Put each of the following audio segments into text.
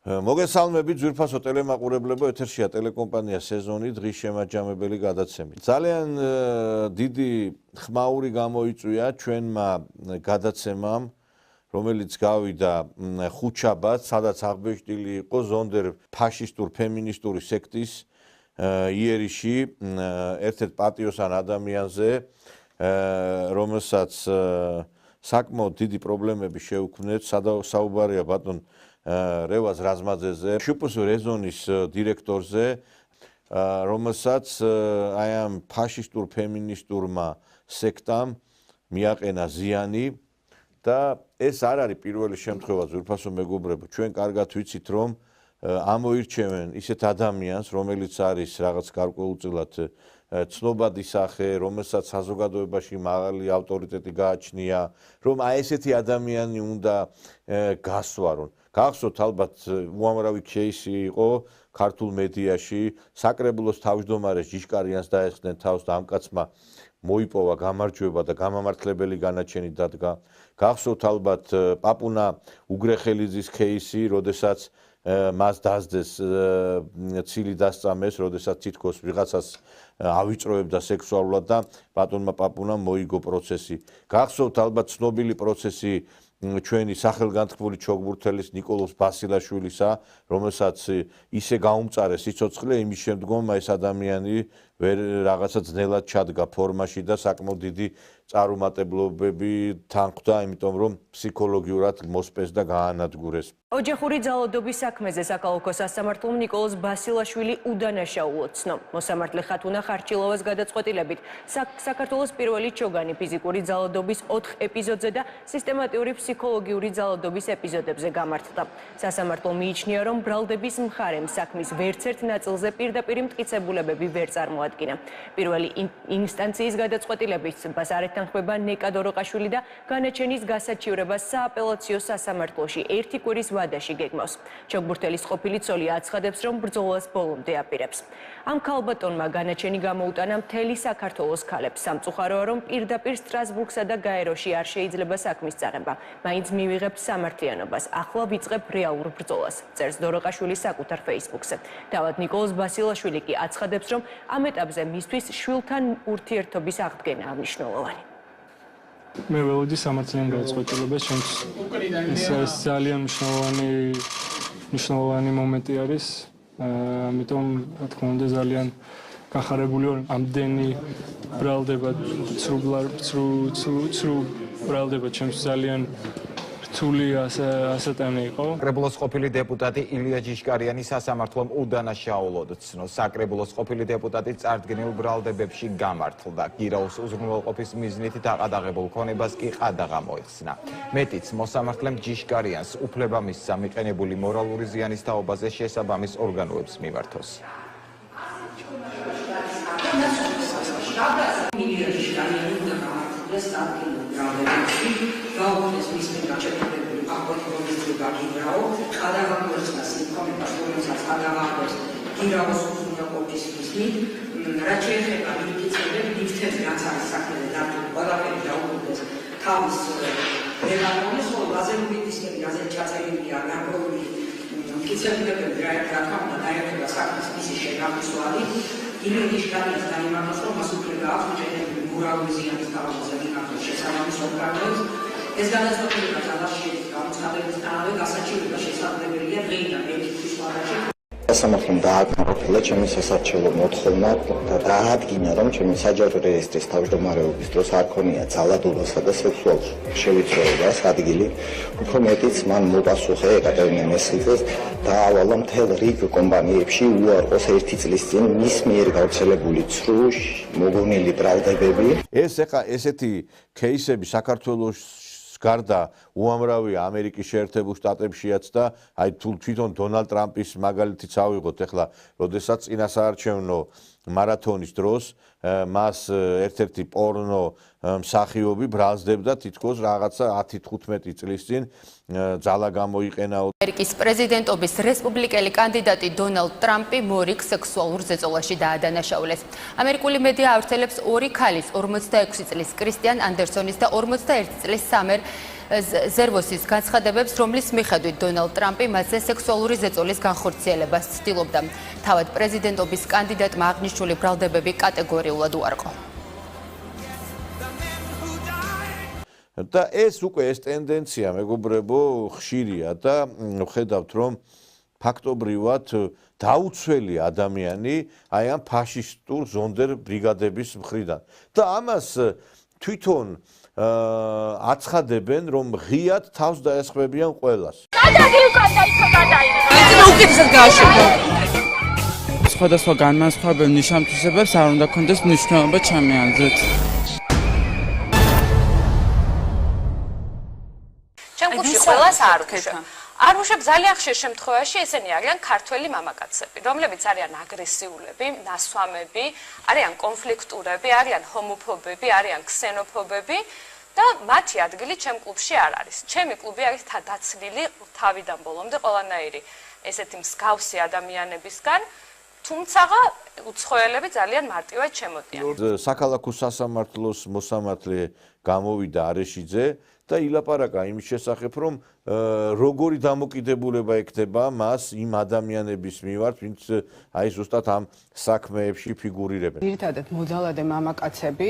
მოგესალმებით ძვირფასო ტელემაყურებლებო, ეთერშია ტელეკომპანია სეზონი დღის შემაჯამებელი გადაცემით. ძალიან დიდი ხმაური გამოიწვია ჩვენმა გადაცემამ, რომელიც გავიდა ხუთშაბათს, სადაც აღბეჭდილი იყო ზონდერ ფაშისტურ ფემინისტური სექტის იერიში ერთ-ერთ პატიოსან ადამიანზე, რომელსაც საკმაოდ დიდი პრობლემები შეუქმნეთ, საუბარია ბატონ რევაზ რაზმაძეზე, შპს რეზონის დირექტორზე, რომელსაც აი ამ ფაშისტურ ფემინისტურმა სექტამ მიაყენა ზიანი და ეს არ არის პირველი შემთხვევა ძვირფასო მეგობრებო, ჩვენ კარგად ვიცით რომ ამოირჩევენ ისეთ ადამიანს, რომელიც არის რაღაც გარკვეულწილად ცნობადი სახე, რომელსაც საზოგადოებაში მაღალი ავტორიტეტი გააჩნია, რომ აი ესეთი ადამიანი უნდა გასვარონ. გახსოვთ ალბათ უამრავი кейსი იყო ქართულ მედიაში, საკრებულოს თავმჯდომარეს ჯიშკარიანს დაესხნენ თავს და ამ კაცმა მოიპოვა გამარჯვება და გამამართლებელი განაჩენი დადგა. გახსოვთ ალბათ პაპუნა უგრეხელიძის кейსი, როდესაც მას დასდეს ცილი დასწამეს, როდესაც თითქოს ვიღაცას ავიწროებდა სექსუალურად და ბატონმა პაპუნამ მოიგო პროცესი. გახსოვთ ალბათ ცნობილი პროცესი ჩვენი სახელგანთქმული ჩოგბურთელის ნიკოლოზ ბასილაშვილისა, რომელსაც ისე გაუმწარეს სიცოცხლე, იმის შემდგომ ეს ადამიანი ვერ რაღაცა ძნელად ჩადგა ფორმაში და საკმაოდ დიდი წარუმატებლობები თანხმდა, იმიტომ რომ ფსიქოლოგიურად მოსპეს და გაანადგურეს. ოჯახური ძალადობის საქმეზე საკალათო სასამართლომ ნიკოლოზ ბასილაშვილი უდანაშაულოდ ცნო. მოსამართლე ხათუნა ხარჩილოვას გადაწყვეტილებით საქართველოს პირველი ჩოგანი ფიზიკური ძალადობის 4 ეპიზოდზე და სისტემატიური ფსიქოლოგიური ძალადობის ეპიზოდებზე გამართლდა. სასამართლომ მიიჩნია, რომ ბრალდების მხარემ საქმის ვერცერთ ნაწილზე პირდაპირ მტკიცებულებები ვერ წარმოადგინა. პირველი ინსტანციის გადაწყვეტილებით ბას არ ეთანხმება ნეკა დოროყაშვილი და განაჩენის გასაჩივრება სააპელაციო სასამართლოში 1 კვირის ვადაში გეგმავს. ჩოგბურთელის ყოფილი ცოლი აცხადებს, რომ ბრძოლას ბოლომდე აპირებს. ამ ქალბატონმა განაჩენი გამოუტანა მთელი საქართველოს ქალებს. სამწუხაროა, რომ პირდაპირ სტრასბურგსა და გაეროში არ შეიძლება საქმის წაღება. მაინც მივიღებთ სამართლიანობას. ახლა ვიწყებ რეალურ ბრძოლას. წერს დოროყაშვილი საკუთარ Facebook-ზე. თავად ნიკოლოზ ბასილაშვილი კი აცხადებს, რომ ამ ეტაპზე მისთვის შვილთან ურთიერთობის აღდგენაა მნიშვნელოვანი. მე ველოდი სამართლიან გადაწყვეტილებას, ჩემს ეს ძალიან მნიშვნელოვანი მომენტი არის. ამიტომ რა თქმა უნდა ძალიან გახარებული ვარ ამდენი ბრალდება, ცრუ ბრალდება ჩემს ძალიან რთული ასატანი იყო. საკრებულოს ყოფილი დეპუტატი ილია ჯიშკარიანი სასამართლომ უდანაშაულოდ ცნო. საკრებულოს ყოფილი დეპუტატი წარდგენილ ბრალდებებში გამართლდა. გირაუს უზრუნველყოფის მიზნით დაყადაღებულ ქონებას კი ყადაღა მოიხსნა. მეტიც მოსამართლემ ჯიშკარიანს უფლება მისცა მიყენებული მორალური ზიანის თაობაზე შესაბამის ორგანოებს მიმართოს. გაუქმეს მისმენ გაჩერებული აპოლიონის გაგიბრაო, ყადაღამოს და სიმქონებას, რომელსაც ადაღამოს გირაოს უზრუნველყოფის მიზნით, რაც შეეხება მითითებები, მითითებები რაც არის საქმეზე დარჩენილი, ყველაფერი დაუბრუნდეს თავის რეგლამენტს, ხოლო ბაზალური დისკები, რაზეც ჩაწერილია გარკვეული მითითებები, რა თქმა უნდა, დაერქვა საქმის მისის შეგამოსვალი, ილიის განის დაიმარხოს, რომ მას უფლება აქვს მიყენებული მორალური ზიანის თაობაზე მიმართოს შესაბამის ორგანოებს. ეს გადაწყვეტილება ძალაშენის გამოცხადებისთანავე გასაჩივრება შესაძლებელია დღეიდან 1 თვის ვადაში. სასამართლომ დააკმაყოფილა ჩემი სასარჩელო მოთხოვნა და დაადგინა, რომ ჩემი საჯარო რეესტრის თავმჯდომარეობის დროს არ ქონია ძალადობასა და სექსუალურ შევიწროებას ადგილი. უფრო მეტიც მან მოპასუხა ეკატერინე მესხიძეს დაავალა მთელ რიგ კომპანიებში უარყოს 1 წლის წინ მის მიერ გავრცელებული ცრუ მოგონილი ბრალდებები. ესეთი кейსები საქართველოს გარდა უამრავია ამერიკის შეერთებულ შტატებშიაც და აი თვითონ დონალდ ტრამპის მაგალითიც ავიღოთ ახლა, როდესაც წინასაარჩევნო მარათონის დროს მას ერთ-ერთი პორნო მსახიობი ბრალსდებდა თითქოს რაღაცა 10-15 წლის წინ ძალა გამოიყენა. ამერიკის პრეზიდენტობის რესპუბლიკელი კანდიდატი დონალდ ტრამპი მორიგ სექსუალურ ზეწოლაში დაადანაშაულეს. ამერიკული მედია ავრცელებს 2 ქალის 46 წლის კრისტიან ანდერსონის და 41 წლის სამერ ზერვოსის განცხადებებს, რომლის მიხედვით დონალდ ტრამპი მასზე სექსუალური ზეწოლის განხორციელებას ცდილობდა. თავად პრეზიდენტობის კანდიდატმა აღნიშნული ბრალდებები კატეგორიულად უარყო. და ეს ტენდენცია, მეგობრებო, ხშირია და ხედავთ, რომ ფაქტობრივად დაუცველი ადამიანი აი ამ ფაშისტურ ზონდერ ბრიგადების მხრიდან. და ამას თვითონ აცხადებენ, რომ ღიად თავს დაესხმებიან ყველას. სხვადასხვა განმასხვავებელ ნიშან-თვისებებს არ უნდა ქონდეს მნიშვნელობა ჩემი აზრით. ჩემ კუთხე ყველას არ უშვებ. არ უშვებ ძალიან ხშირ შემთხვევაში ესენი არიან ქართველი მამაკაცები, რომლებიც არიან აგრესიულები, ნასვამები, არიან კონფლიქტურები, არიან ჰომოფობები, არიან ქსენოფობები და მათი ადგილი ჩემ კლუბში არ არის. ჩემი კლუბი არის დაცლილი თავიდან ბოლომდე ყველანაირი ესეთი მსგავსი ადამიანებისგან, თუმცა უცხოელები ძალიან მარტივად შემოდიან. საქალაქო სასამართლოს მოსამართლე გამოვიდა არეშიძე და ილაპარაკა იმის შესახებ, რომ როგორი დამოკიდებულება ექნება მას იმ ადამიანების მიმართ, ვინც აი ზუსტად ამ საქმეებში ფიგურირებენ. ძირითადად მოძალადე მამაკაცები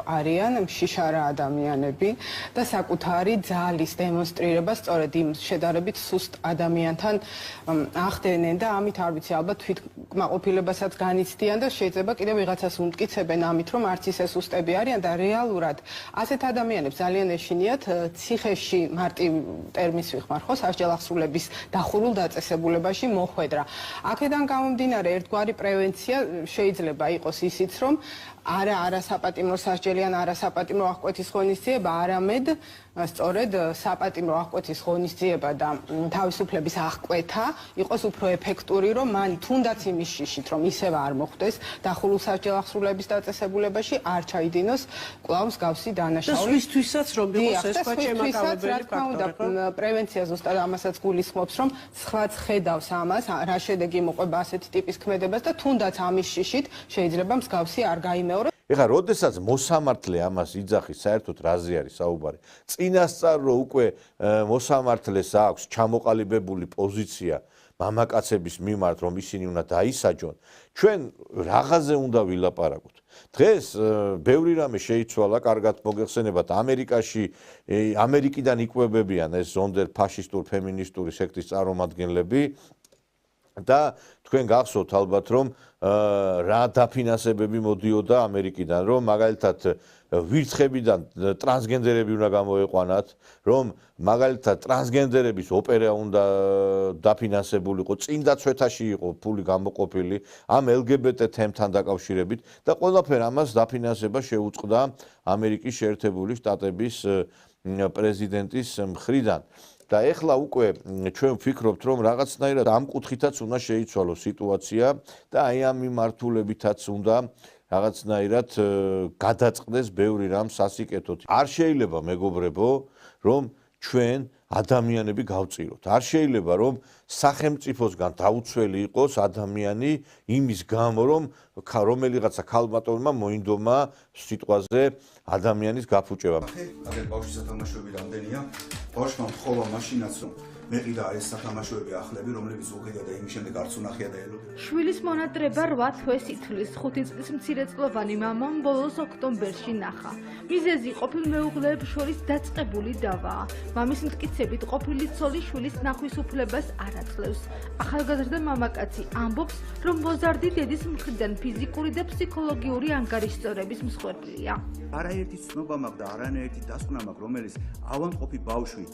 არიან მშიშარა ადამიანები და საკუთარი ძალის დემონსტრირება სწორედ იმ შედარებით სუსტ ადამიანთან ახდენენ და ამით არ ვიცი ალბათ თვითკმაყოფილებასაც განიცდიან და შეიძლება კიდევ ვიღაცას უმტკიცებენ ამით, რომ არც ისე სუსტები არიან და რეალურად ასეთ ადამიანებს ძალიან ეშინიათ ციხეში მარტივ ტერმინს ვიხმარ ხო სასჯელ აღსრულების დახურულ დაწესებულებაში მოხვედრა. აქედან გამომდინარე ერთგვარი პრევენცია შეიძლება იყოს ისიც, რომ არასაპატიმრო სასჯელი ან არასაპატიმრო აღკვეთის ღონისძიება, არამედ სწორედ საპატიმრო აღკვეთის ღონისძიება და თავისუფლების აღკვეთა იყოს უფრო ეფექტური, რომ მან თუნდაც იმის შიშით, რომ ისევ არ მოხვდეს დახურულ სასჯელ აღსრულების დაწესებულებაში, არ ჩაიდინოს კვლავ მსგავსი დანაშაული. სხვისთვისაც რომ იყოს ეს შემაკავებელი ფაქტორი. პრევენცია ზუსტად ამასაც გულისხმობს, რომ სხვაც ხედავს ამას, რა შედეგი მოყვება ასეთი ტიპის ქმედებას და თუნდაც ამის შიშით შეიძლება მსგავსი არ გაიმეოროს. ეხლა, როდესაც მოსამართლე ამას იძახის, საერთოდ რაზე არის საუბარი? წინასწარ რო უკვე მოსამართლეს აქვს ჩამოყალიბებული პოზიცია მამაკაცების მიმართ, რომ ისინი უნდა დაისაჯონ, ჩვენ რაღაცზე უნდა ვილაპარაკოთ. დღეს ბევრი რამე შეიცვალა, კარგად მოგეხსენებათ, ამერიკიდან იკვებებიან ეს ზონდერ ფაშისტურ ფემინისტური სექტის წარმომადგენლები და თქვენ გახსოვთ ალბათ, რომ რა დაფინანსებები მოდიოდა ამერიკიდან, რომ მაგალითად ვირცხებიდან ტრანსგენდერები უნდა გამოეყვანათ, რომ მაგალითად ტრანსგენდერების ოპერა უნდა დაფინანსებულიყო, წინდა წვეთაში იყო ფული გამოყოფილი ამ LGBT თემთან დაკავშირებით და ყველაფერ ამას დაფინანსება შეუწყდა ამერიკის შეერთებული შტატების პრეზიდენტის მხრიდან. და ეხლა უკვე ჩვენ ვფიქრობთ, რომ რაღაცნაირად ამ კუთხითაც უნდა შეიცვალოს სიტუაცია და აი ამ მიმართულებითაც უნდა რაღაცნაირად გადაწყდეს ბევრი რამ სასიკეთოდ. არ შეიძლება, მეგობრებო, რომ ჩვენ ადამიანები გავწიროთ. არ შეიძლება, რომ სახელმწიფოსგან დაუცველი იყოს ადამიანი იმის გამო, რომ რომელიღაცა ქალბატონმა მოინდომა სიტყვაზე ადამიანის გაფუჭება. აგერ ბავშვის სათამაშოები რამდენია? ბავშვმა მხოლოდ მაშინაც რომ მეყიდა ეს სათამაშოები ახლები, რომლებიც უყიდა და იმის შემდეგ არც უნახია და ელოდა. შვილის მონატრება 8 თვეს ითვლის. 5 წლის მცირეწლოვანი მამამ ბოლოს ოქტომბერში ნახა. მიზეზი ყოფილ მეუღლეებს შორის დაწყებული დავაა. მამის მტკიცებით ყოფილი ცოლი შვილის ნახვის უფლებას არ აძლევს. ახალგაზრდა მამაკაცი ამბობს, რომ მოზარდი დედის მხრიდან ფიზიკური და ფსიქოლოგიური ანგარიშწორების მსხვერპლია. არაერთი ცნობა მაქვს და არანაერთი დასკვნა მაქვს, რომელიც ავანყოფი ბავშვი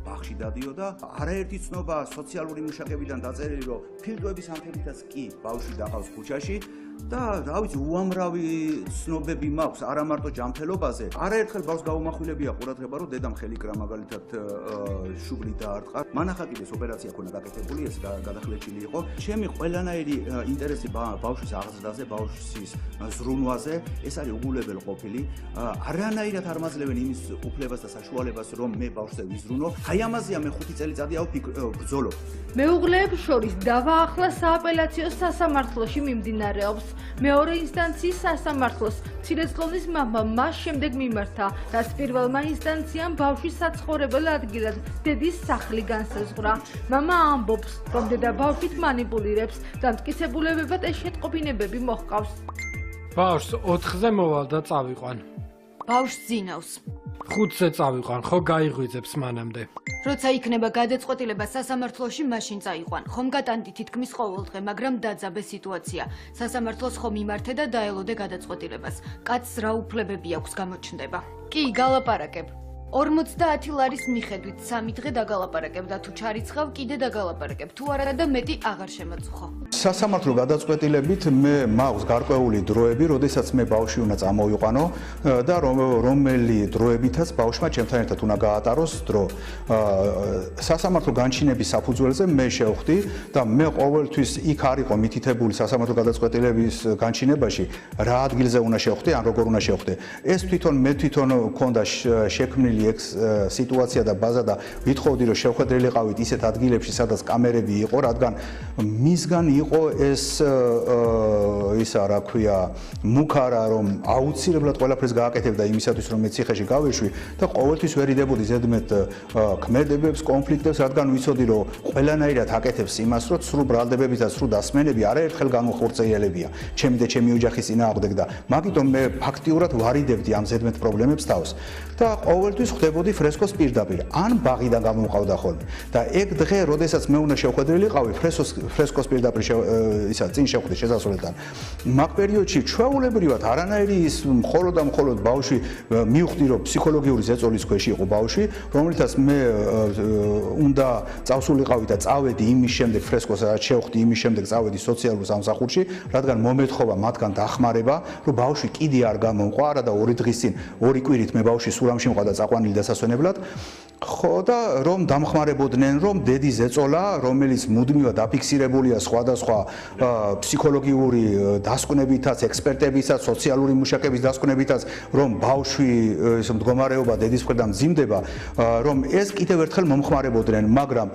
ბაღში დადიოდა. არაერთი ცნობა სოციალური მუშაკებიდან დაწერილი, რომ ფილტვების ამხელებითაც კი ბავშვი დახავს ქუჩაში და რა ვიცი, უამრავი ცნობები მაქვს არა მარტო ჯანმრთელობაზე. არაერთხელ ბავშვს გაუმახვილებია ყურადღება, რომ დედამ ხელი კრა მაგალითად შუბლი დაარტყა. მანახა კიდეს ოპერაცია ქონა გაკეთებული, ეს გადახლეჭილი იყო. ჩემი ყველანაირი ინტერესი ბავშვის აღზრდაზე, ბავშვის ზრუნვაზე, ეს არის უგულებელ ყოფილი. არანაირად არ მაძლევენ იმის უფლებას და საშუალებას, რომ მე ბავშვზე ვიზრუნო. აი ამაზეა მე 5 წელიწადია ვბრძოლობ. მეუღლეებს შორის დავა ახლა სააპელაციო სასამართლოში მიმდინარეობს. მეორე ინსტანციის სასამართლოს მცირეწლოვნის მამა მას შემდეგ მიმართა, რაც პირველმა ინსტანციამ ბავშვის საცხოვრებელ ადგილად დედის სახლი განსაზღვრა. მამა ამბობს, რომ დედა ბავშვით მანიპულირებს და მტკიცებულებებად ეს შეტყობინებები მოჰყავს. ბავშვს 4-ზე მოვალ და წავიყვან. ბავშვს ძინავს. 5-ზე წავიყვან, ხო გაიღვიძებს მანამდე. როცა იქნება გადაწყვეტილება სასამართლოში, მაშინ წაიყვან. ხომ გატანდი თითქმის ყოველდღე, მაგრამ დაძაბე სიტუაცია. სასამართლოს ხომ იმართე და დაელოდე გადაწყვეტილებას. კაცს რა უფლებები აქვს გამოჩნდება. კი, გალაპარაკებ. 50 ლარის მიხედვით 3 დღე დაგალაპარაკებ და თუ ჩარიცხავ, კიდე დაგალაპარაკებ. თუ არა და მეტი აღარ შემოწუხო. სასამართლო გადაწყვეტილებით მე მაქვს გარკვეული დროები, როდესაც მე ბავშვი უნდა წამოვიყვანო და რომელი დროებითაც ბავშვმა ჩემთან ერთად უნდა გაატაროს დრო. სასამართლო განჩინების საფუძველზე მე შევხვდი და მე ყოველთვის იქ არ იყო მითითებული სასამართლო გადაწყვეტილების განჩინებაში რა ადგილზე უნდა შევხვდე, ან როგორ უნდა შევხვდე. ეს მე თვითონ მქონდა შექმნილი სიტუაცია და ბაზა და ვითხოვდი რომ შევხვედრილიყავით ისეთ ადგილებში, სადაც კამერები იყო, რადგან მისგან იყო ეს ისა რა ქვია მუქარა, რომ აუცილებლად ყველაფერს გააკეთებდა იმისათვის, რომ მე ციხეში გავეშვი და ყოველთვის ვერიდებოდი ზედმეტ ქმედებებს, კონფლიქტებს, რადგან ვიცოდი რომ ყველანაირად აკეთებს იმას, რომ სრულ ბრალდებები და სრულ დასმენები არაერთხელ განუხორციელებია ჩემი და ჩემი ოჯახის წინააღმდეგ და მაგიტომ მე ფაქტიურად ვარიდებდი ამ ზედმეტ პრობლემებს თავს და ყოველთვის ხდებოდი ფრესკოს პირდაპირ, ან ბაღიდან გამომყავდა ხოლმე. და ეგ დღე, როდესაც მე უნდა შევხვედრილიყავი ფრესკოს პირდაპირ წინ შევხვდი შესასვლელთან. მაგ პერიოდში ჩვეულებრივად არანაირი ის მხოლოდ და მხოლოდ ბავშვი მივხვდი, რომ ფსიქოლოგიური ზეწოლის ქვეშ იყო ბავშვი, რომელთაც მე უნდა წავსულიყავი და წავედი იმის შემდეგ ფრესკოს, რაც შევხვდი, იმის შემდეგ წავედი სოციალურ სამსახურში, რადგან მომეთხოვა მათგან დახმარება, რომ ბავშვი კიდე არ გამომყვა, არა და 2 დღის წინ, 2 კვირით მე ბავშვი სურამში მყვა და წაყვანილი დასასვენებლად. ხო და რომ დამხმარებოდნენ, რომ დედის ზეწოლა, რომელიც მუდმივად აფიქსირებულია სხვადასხვა ფსიქოლოგიური დასკვნებითაც, ექსპერტებითაც, სოციალური მუშაკების დასკვნებითაც, რომ ბავშვი ეს მდგომარეობა დედის მხრიდან მძიმდება, რომ ეს კიდევ ერთხელ მომხმარებოდნენ, მაგრამ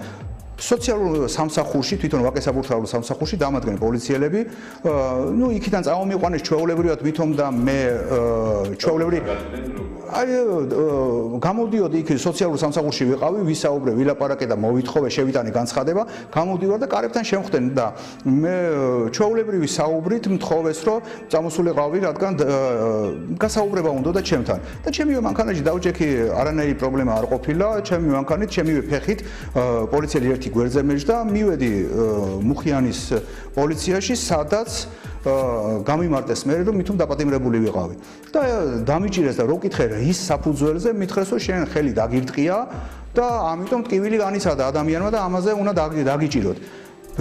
სოციალურ სამსახურში, თვითონ ვაკესაბურთალურ სამსახურში დამადგენენ პოლიციელები. ნუ იქიდან წამომიყვანეს ჩვეულებრივად ვითომ და მე ჩვეულებრივ გამოდიოდი იქ სოციალურ სამსახურში ვიყავი, ვისაუბრე, ვილაპარაკე და მოვითხოვე, შევიტანე განცხადება, გამოდივარ და კარებთან შემხვდნენ და მე ჩვეულებრივი საუბრით მთხოვეს, რომ წამოსულიყავი, რადგან გასაუბრება უნდა და ჩემთან. და ჩემივე მანქანაში დავჭექი, არანაირი პრობლემა არ ყოფილა, ჩემი მანქანით, ჩემივე ფეხით პოლიციელი ერთი გვერდზე მეჯდა, მივედი მუხიანის პოლიციაში, სადაც გამიმარტეს მე რომ მithum დაპატიმრებული ვიყავი. და დამიჭირეს და რო კითხე რის საფუძველზე, მითხრეს რომ შენ ხელი დაგირტყია და ამიტომ ტკივილი განიცადა ადამიანმა და ამაზე უნდა დაგიჭიროთ.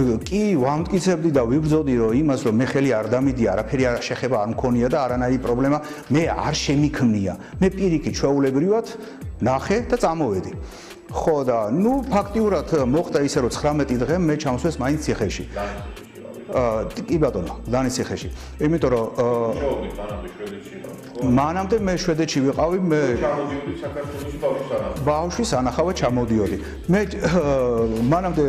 კი, ვამტკიცებდი და ვიბრძოდი რომ იმას რომ მე ხელი არ დამიდია, არაფერი არ შეხება არ მქონია და არანაირი პრობლემა მე არ შემიქმნია. მე პირიქით ჩვეულებრივად ნახე და წამოვედი. ხო და ნუ ფაქტიურად მოხდა ისე რომ 19 დღე მე ჩამსვეს მაინც ციხეში. კი ბატონო, ლანის ციხეში. იმიტომ რომ მანამდე მე შვედეთში ვიყავი, მე ბავშვის ანახავად ჩამოდიოდი. მე მანამდე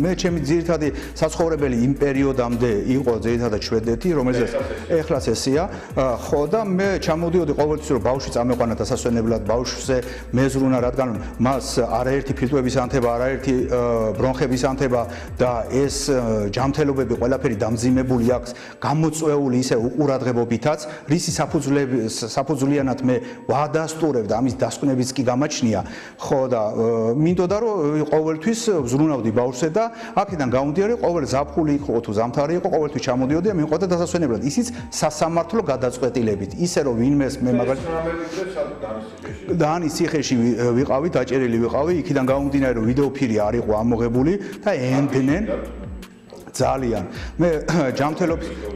მე ჩემი ძირითადი საცხოვრებელი იმ პერიოდამდე იყო ძირითადად შვედეთი, რომელზეც ეხლაც ესია. ხო და მე ჩამოდიოდი ყოველთვის რომ ბავშვი წამეყვანა დასასვენებლად, ბავშვზე მეზრუნა, რადგან მას არაერთი ფილტვების ანთება, არაერთი ბრონხების ანთება და ეს ჯამთელობები ყველაფერი დამძიმებული აქვს, გამოწვეული ისე უყურადღებობითაც, რისი საფუძვლიანად მე ვადასტურებ და ამის დასკვნებიც კი გამაჩნია. ხო და მინდოდა რომ ყოველთვის ვზრუნავდი ბავშვზე და აქედან გამომდინარე ყოველ ზაფხული იყო თუ ზამთარი იყო, ყოველთვის ჩამოდიოდი და მიყვარდა დასასვენებლად. ისიც სასამართლო გადაწყვეტილებით. ისე რომ ვინმეს მე მაგალითად დანის ციხეში ვიყავი, დაჭერილი ვიყავი, იქიდან გამომდინარე რომ ვიდეოფირი არ იყო ამოღებული და ენდნენ ძალიან. მე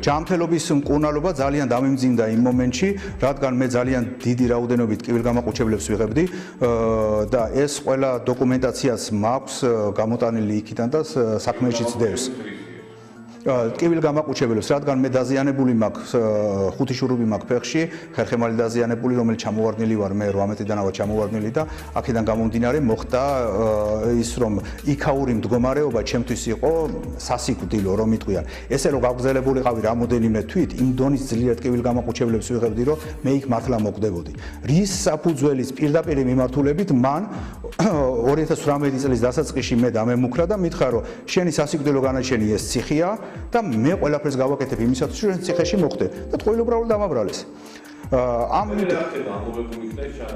ჯამთელობის მკურნალობა ძალიან დამიმძიმდა იმ მომენტში, რადგან მე ძალიან დიდი რაოდენობით კივილგამაყუჩებლებს ვიღებდი და ეს ყველა დოკუმენტაციაც მაქვს გამოტანილი იქიდან და საქმეშიც დევს. ტკივილ გამაყუჩებელებს, რადგან მე დაზიანებული მაქვს, 5 შურუბი მაქვს ფეხში, ხერხემალი დაზიანებული, რომელიც ჩამოვარდნილი ვარ, მე 18-დანაა ჩამოვარდნილი და აქედან გამომდინარე მოხდა ის, რომ იქაური მდგომარეობა ჩემთვის იყო სასიკვდილო, რომ იტყვიან. ესე რომ გაგრძელებულიყავი რამოდენიმე თვით, იმ დონის ძლიერ ტკივილ გამაყუჩებელებს ვიღებდი, რომ მე იქ მართლა მოკვდებოდი. რის საფუძველის პირდაპირ მიმართულებით მან 2018 წლის დასაწყისში მე დამემუქრა და მითხრა, რომ შენი სასიკვდილო განაჩენი ეს ციხეა და მე ყველაფერს გავაკეთებ იმისათვის, რომ ციხეში მოხვდე და ტყუილუბრალოდ დამაბრალეს.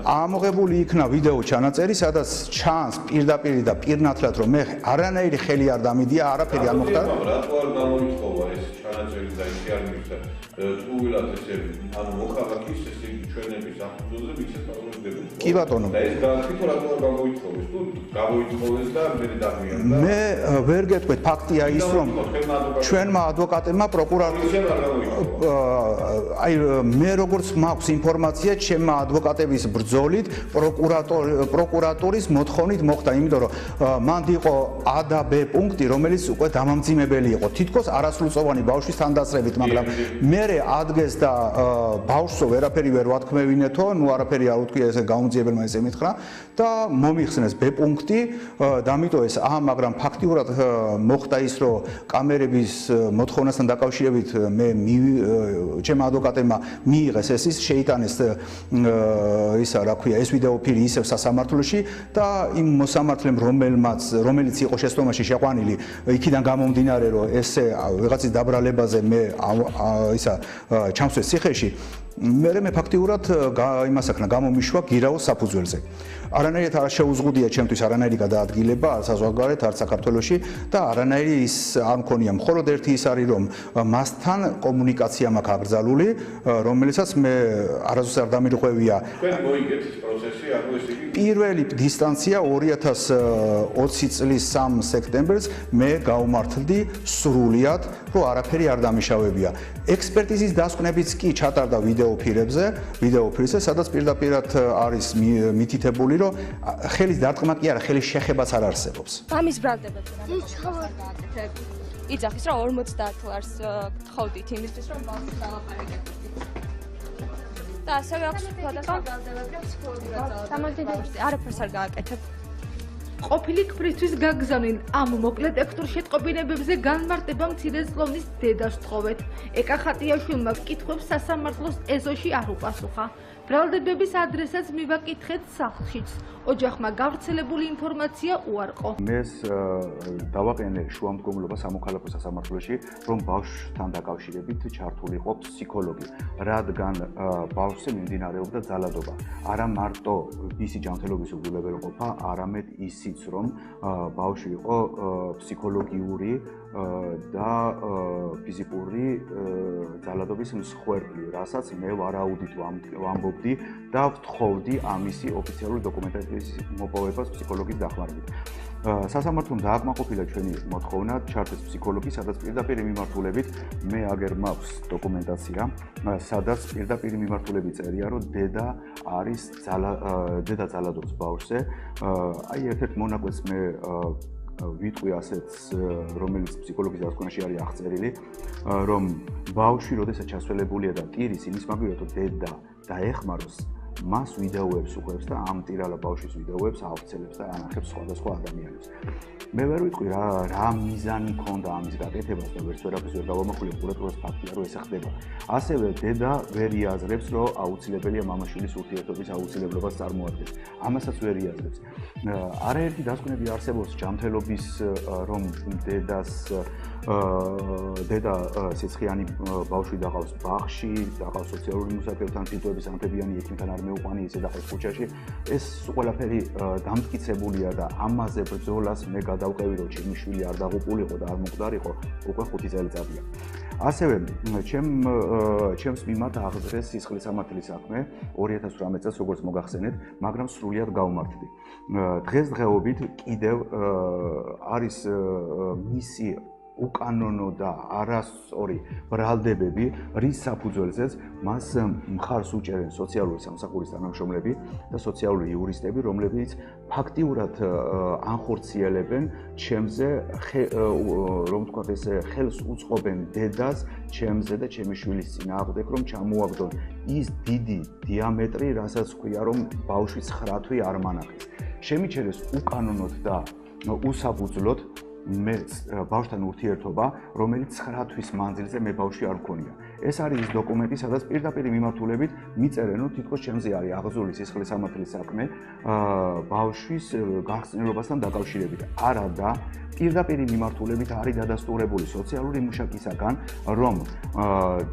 ამოღებული იქნა ვიდეო ჩანაწერი, სადაც ჩანს პირდაპირ და პირნათლად, რომ მე არანაირი ხელი არ დამიდია, არაფერი არ მოხდა. რატო არ გამოიწვია ეს ჩანაწერი და ისე არ მივიდა ტყუილად ესე ანუ მოხალხის ესე ჩვენების საფუძველზე ვიცით პრობლემები. კი ბატონო. და ეს განსაკუთრებით რატო არ გამოიწვიეს? თუ გამოიწვიეს და მე დამიანდა. მე ვერ გეტყვით, ფაქტია ის, რომ ჩვენმა ადვოკატებმა აი მე როგორც მაქვს ინფორმაცია, ჩემმა ადვოკატების ბრძოლით პროკურატურის მოთხოვნით მოხდა, იმიტომ რომ მანდ იყო A და B პუნქტი, რომელიც უკვე დამამძიმებელი იყო. თითქოს არასრულწლოვანი ბავშვის თანდასწრებით, მაგრამ მე ადგეს და ბავშვო ვერაფერი ვერ ვათქმევინეთო, ნუ არაფერი არ უთქვია, ესე გაუმძიებელმა ესე მითხრა და მომიხსნეს B პუნქტი, დამიტოვეს A, მაგრამ ფაქტიურად მოხდა ის, რომ კამერების მოთხოვნასთან დაკავშირებით მე ჩემმა ადვოკატებმა მიიღეს ეს ის შეიტანეს ისა რა ქვია ეს ვიდეო ფილი ისევ სასამართლოში და იმ მოსამართლემ რომელიც იყო შეცდომაში შეყვანილი იქიდან გამომდინარე რომ ესე ვიღაცის დაბრალებაზე მე ისა ჩამსვეს ციხეში მე ფაქტიურად იმას აქნა გამომიშვა გირაოს საფუძველზე. არანაირად არ შეუზღუდია ჩემთვის არანაირი გადაადგილება არ საზღვარგარეთ არ საქართველოში და არანაირი ის არ მქონია. მხოლოდ ერთი ის არის რომ მასთან კომუნიკაცია მაქვს აკრძალული, რომელიცაც მე არასდროს არ დამირღვევია. თქვენ მოიგეთ ეს პროცესი, ანუ ეს იგი პირველი დისტანცია 2020 წლის 3 სექტემბერს მე გავმართლდი სრულიად, რომ არაფერი არ დამიშავებია. ექსპერტიზის დასკვნებიც კი ჩატარდა ვიდეოფილზე, სადაც პირდაპირად არის მითითებული, რომ ხელის დარტყმა კი არა, ხელის შეხებაც არ არსებობს. ამის ბრალდებებს რა გააკეთებ? იძახის რა 50 ლარს გთხოვდით იმისთვის, რომ ბავშვს დავაპარაკებდით. და ასევე აქვს სხვადასხვა ბრალდებები, ფსიქოლოგიურად არაფერს არ გააკეთებ. ყოფილი ქმრისთვის გაგზავნილ ამ მოკლე ტექსტურ შეტყობინებებზე განმარტება მცირეწლოვნის დედას თხოვეთ. ეკა ხატიაშვილმა კითხვებს სასამართლოს ეზოში არ უპასუხა. ბრალდებების ადრესაც მივაკითხეთ სახლშიც. ოჯახმა გავრცელებული ინფორმაცია უარყო. მეს დავაყენე შუამდგომლობა სამოქალაქო სასამართლოში, რომ ბავშვთან დაკავშირებით ჩართული იყო ფსიქოლოგი, რადგან ბავშვზე მიმდინარეობდა ძალადობა. არა მარტო ისი ჯანმრთელობის უგულებელყოფა, არამედ ისიც, რომ ბავშვი იყო ფსიქოლოგიური და ფიზიკური ძალადობის მსხვერპლი, რასაც მე ვარაუდით ვამბობდი და ვთხოვდი ამისი ოფიციალური დოკუმენტაციის მოპოვებას ფსიქოლოგის დახმარებით. სასამართლომ დააკმაყოფილა ჩვენი მოთხოვნა, ჩართეს ფსიქოლოგი, სადაც პირდაპირ მიმართულებით მე აგერ მაქვს დოკუმენტაცია, სადაც პირდაპირ მიმართულებით წერია, რომ დედა არის დედა ძალადობს ბავშვზე. აი ერთ-ერთ მონაკვეთს მე ვიტყვი ასეთს, რომელიც ფსიქოლოგის დასკვნაში არის აღწერილი, რომ ბავშვი, როდესაც ჩასველებულია და ტირის იმის მაგვირად, რომ დედა დაეხმაროს, მას ვიდეოებს უყურებს და ამ ტირალა ბავშვის ვიდეოებს ავრცელებს და ანახებს სხვადასხვა ადამიანებს. მე ვერ ვიტყვი რა მიზანი ქონდა ამის გაკეთებას და ვერაფერს ვერ გავამახვილე, უბრალოდ ფაქტია, რომ ეს ხდება. ასევე დედა ვერ იაზრებს, რომ აუცილებელია მამაშვილის ურთიერთობის აუცილებლობას წარმოადგენს. ამასაც ვერ იაზრებს. არაერთი დასკვნები არსებობს ჯანმრთელობის, რომ დედა სიცხიანი ბავშვი დაღავს ბაღში, დაღავს სოციალური მოსახლეობთან, თვითოების ანთებიანი ექიმთან არ მეუყვანი, ისე დაღავს ქუჩაში. ეს ყველაფერი დამტკიცებულია და ამაზე ბრძოლას მე გადავყევი, რომ ჩემი შვილი არ დაღუპულიყო და არ მომკვდარიყო, უკვე 5 წელიწადია. ასევე ჩემს მიმართ აღძრეს სისხლის სამართლის საქმე 2018 წელს, როგორც მოგახსენეთ, მაგრამ სრულიად გავმართდი. დღესდღეობით კიდევ არის მისი უკანონო და არასწორი ბრალდებები, რის საფუძველზეც მას მხარს უჭერენ სოციალური სამსახურის თანამშრომლები და სოციალური იურისტები, რომლებიც ფაქტიურად ანხორციელებენ ჩემზე, რომ ვთქვათ ესე, ხელს უწყობენ დედას ჩემზე და ჩემი შვილის წინააღმდეგ, რომ ჩამოაგდონ ის დიდი დიამეტრი, რასაც ქვია, რომ ბავშვი 9 თვე არ მანახეს. შემიჩერეს უკანონოდ და უსაფუძვლოდ მე ბავშვთან ურთიერთობა, რომელიც 9 თვის მანძილზე მე ბავშვი არ მქონია. ეს არის ის დოკუმენტი, სადაც პირდაპირ მიმართულებით მიწერენ, რომ თითქოს ჩემზე არის აღზრული სისხლის სამართლის საქმე ბავშვის გახსნილობასთან დაკავშირებით. არა და პირდაპირ მიმართულებით არის დადასტურებული სოციალური მუშაკისაგან, რომ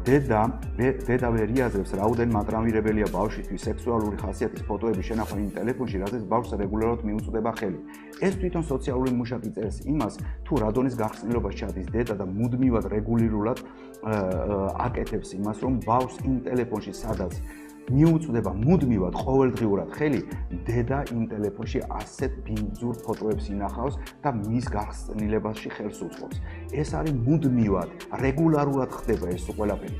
დედა ვერ იაზრებს, რაოდენ მატრამირებელია ბავშვისთვის სექსუალური ხასიათის ფოტოების შენახვა იმ ტელეფონში, რაზეც ბავშვს რეგულარულად მიუწვდება ხელი. ეს თვითონ სოციალური მუშაკი წერს იმას, თუ რა დონის გახსნილობას ჩადის დედა და მუდმივად რეგულირულად აკეთებს იმას, რომ ბავშვს იმ ტელეფონში სადაც მიუწვდება მუდმივად ყოველდღიურად ხელი, დედა იმ ტელეფონში ასეთ ბინძურ ფოტოებს ინახავს და მის გახსნილებაში ხელს უწყობს. ეს არის მუდმივად, რეგულარულად ხდება ეს ყველაფერი.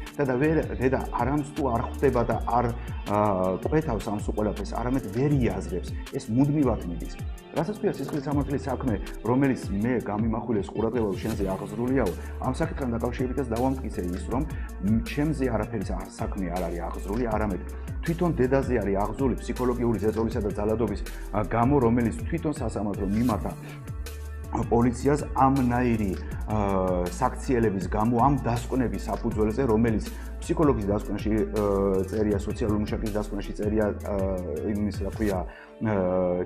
დედა არამც თუ არ ხდება და არ კვეთავს ამ ყველაფერს, არამედ ვერ იაზრებს, ეს მუდმივად მიდის. რასაც ქვია სისხლის სამართლის საქმე, რომელიც მე გამიმახვილეს ყურადღება შენზე აღზრულიაო, ამ საკითხთან დაკავშირებითაც დავამტკიცე ის, რომ ჩემზე არაფერი საქმე არ არის აღზრული, არამედ თვითონ დედაზე არის აღზრული ფსიქოლოგიური ზეწოლისა და ძალადობის გამო, რომელიც თვითონ სასამართლომ მიმართა პოლიციას ამნაირი საქციელების გამო, ამ დასკვნების საფუძველზე, რომელიც ფსიქოლოგის დასკვნაში წერია, სოციალური მუშაკის დასკვნაში წერია, იმის რა ქვია,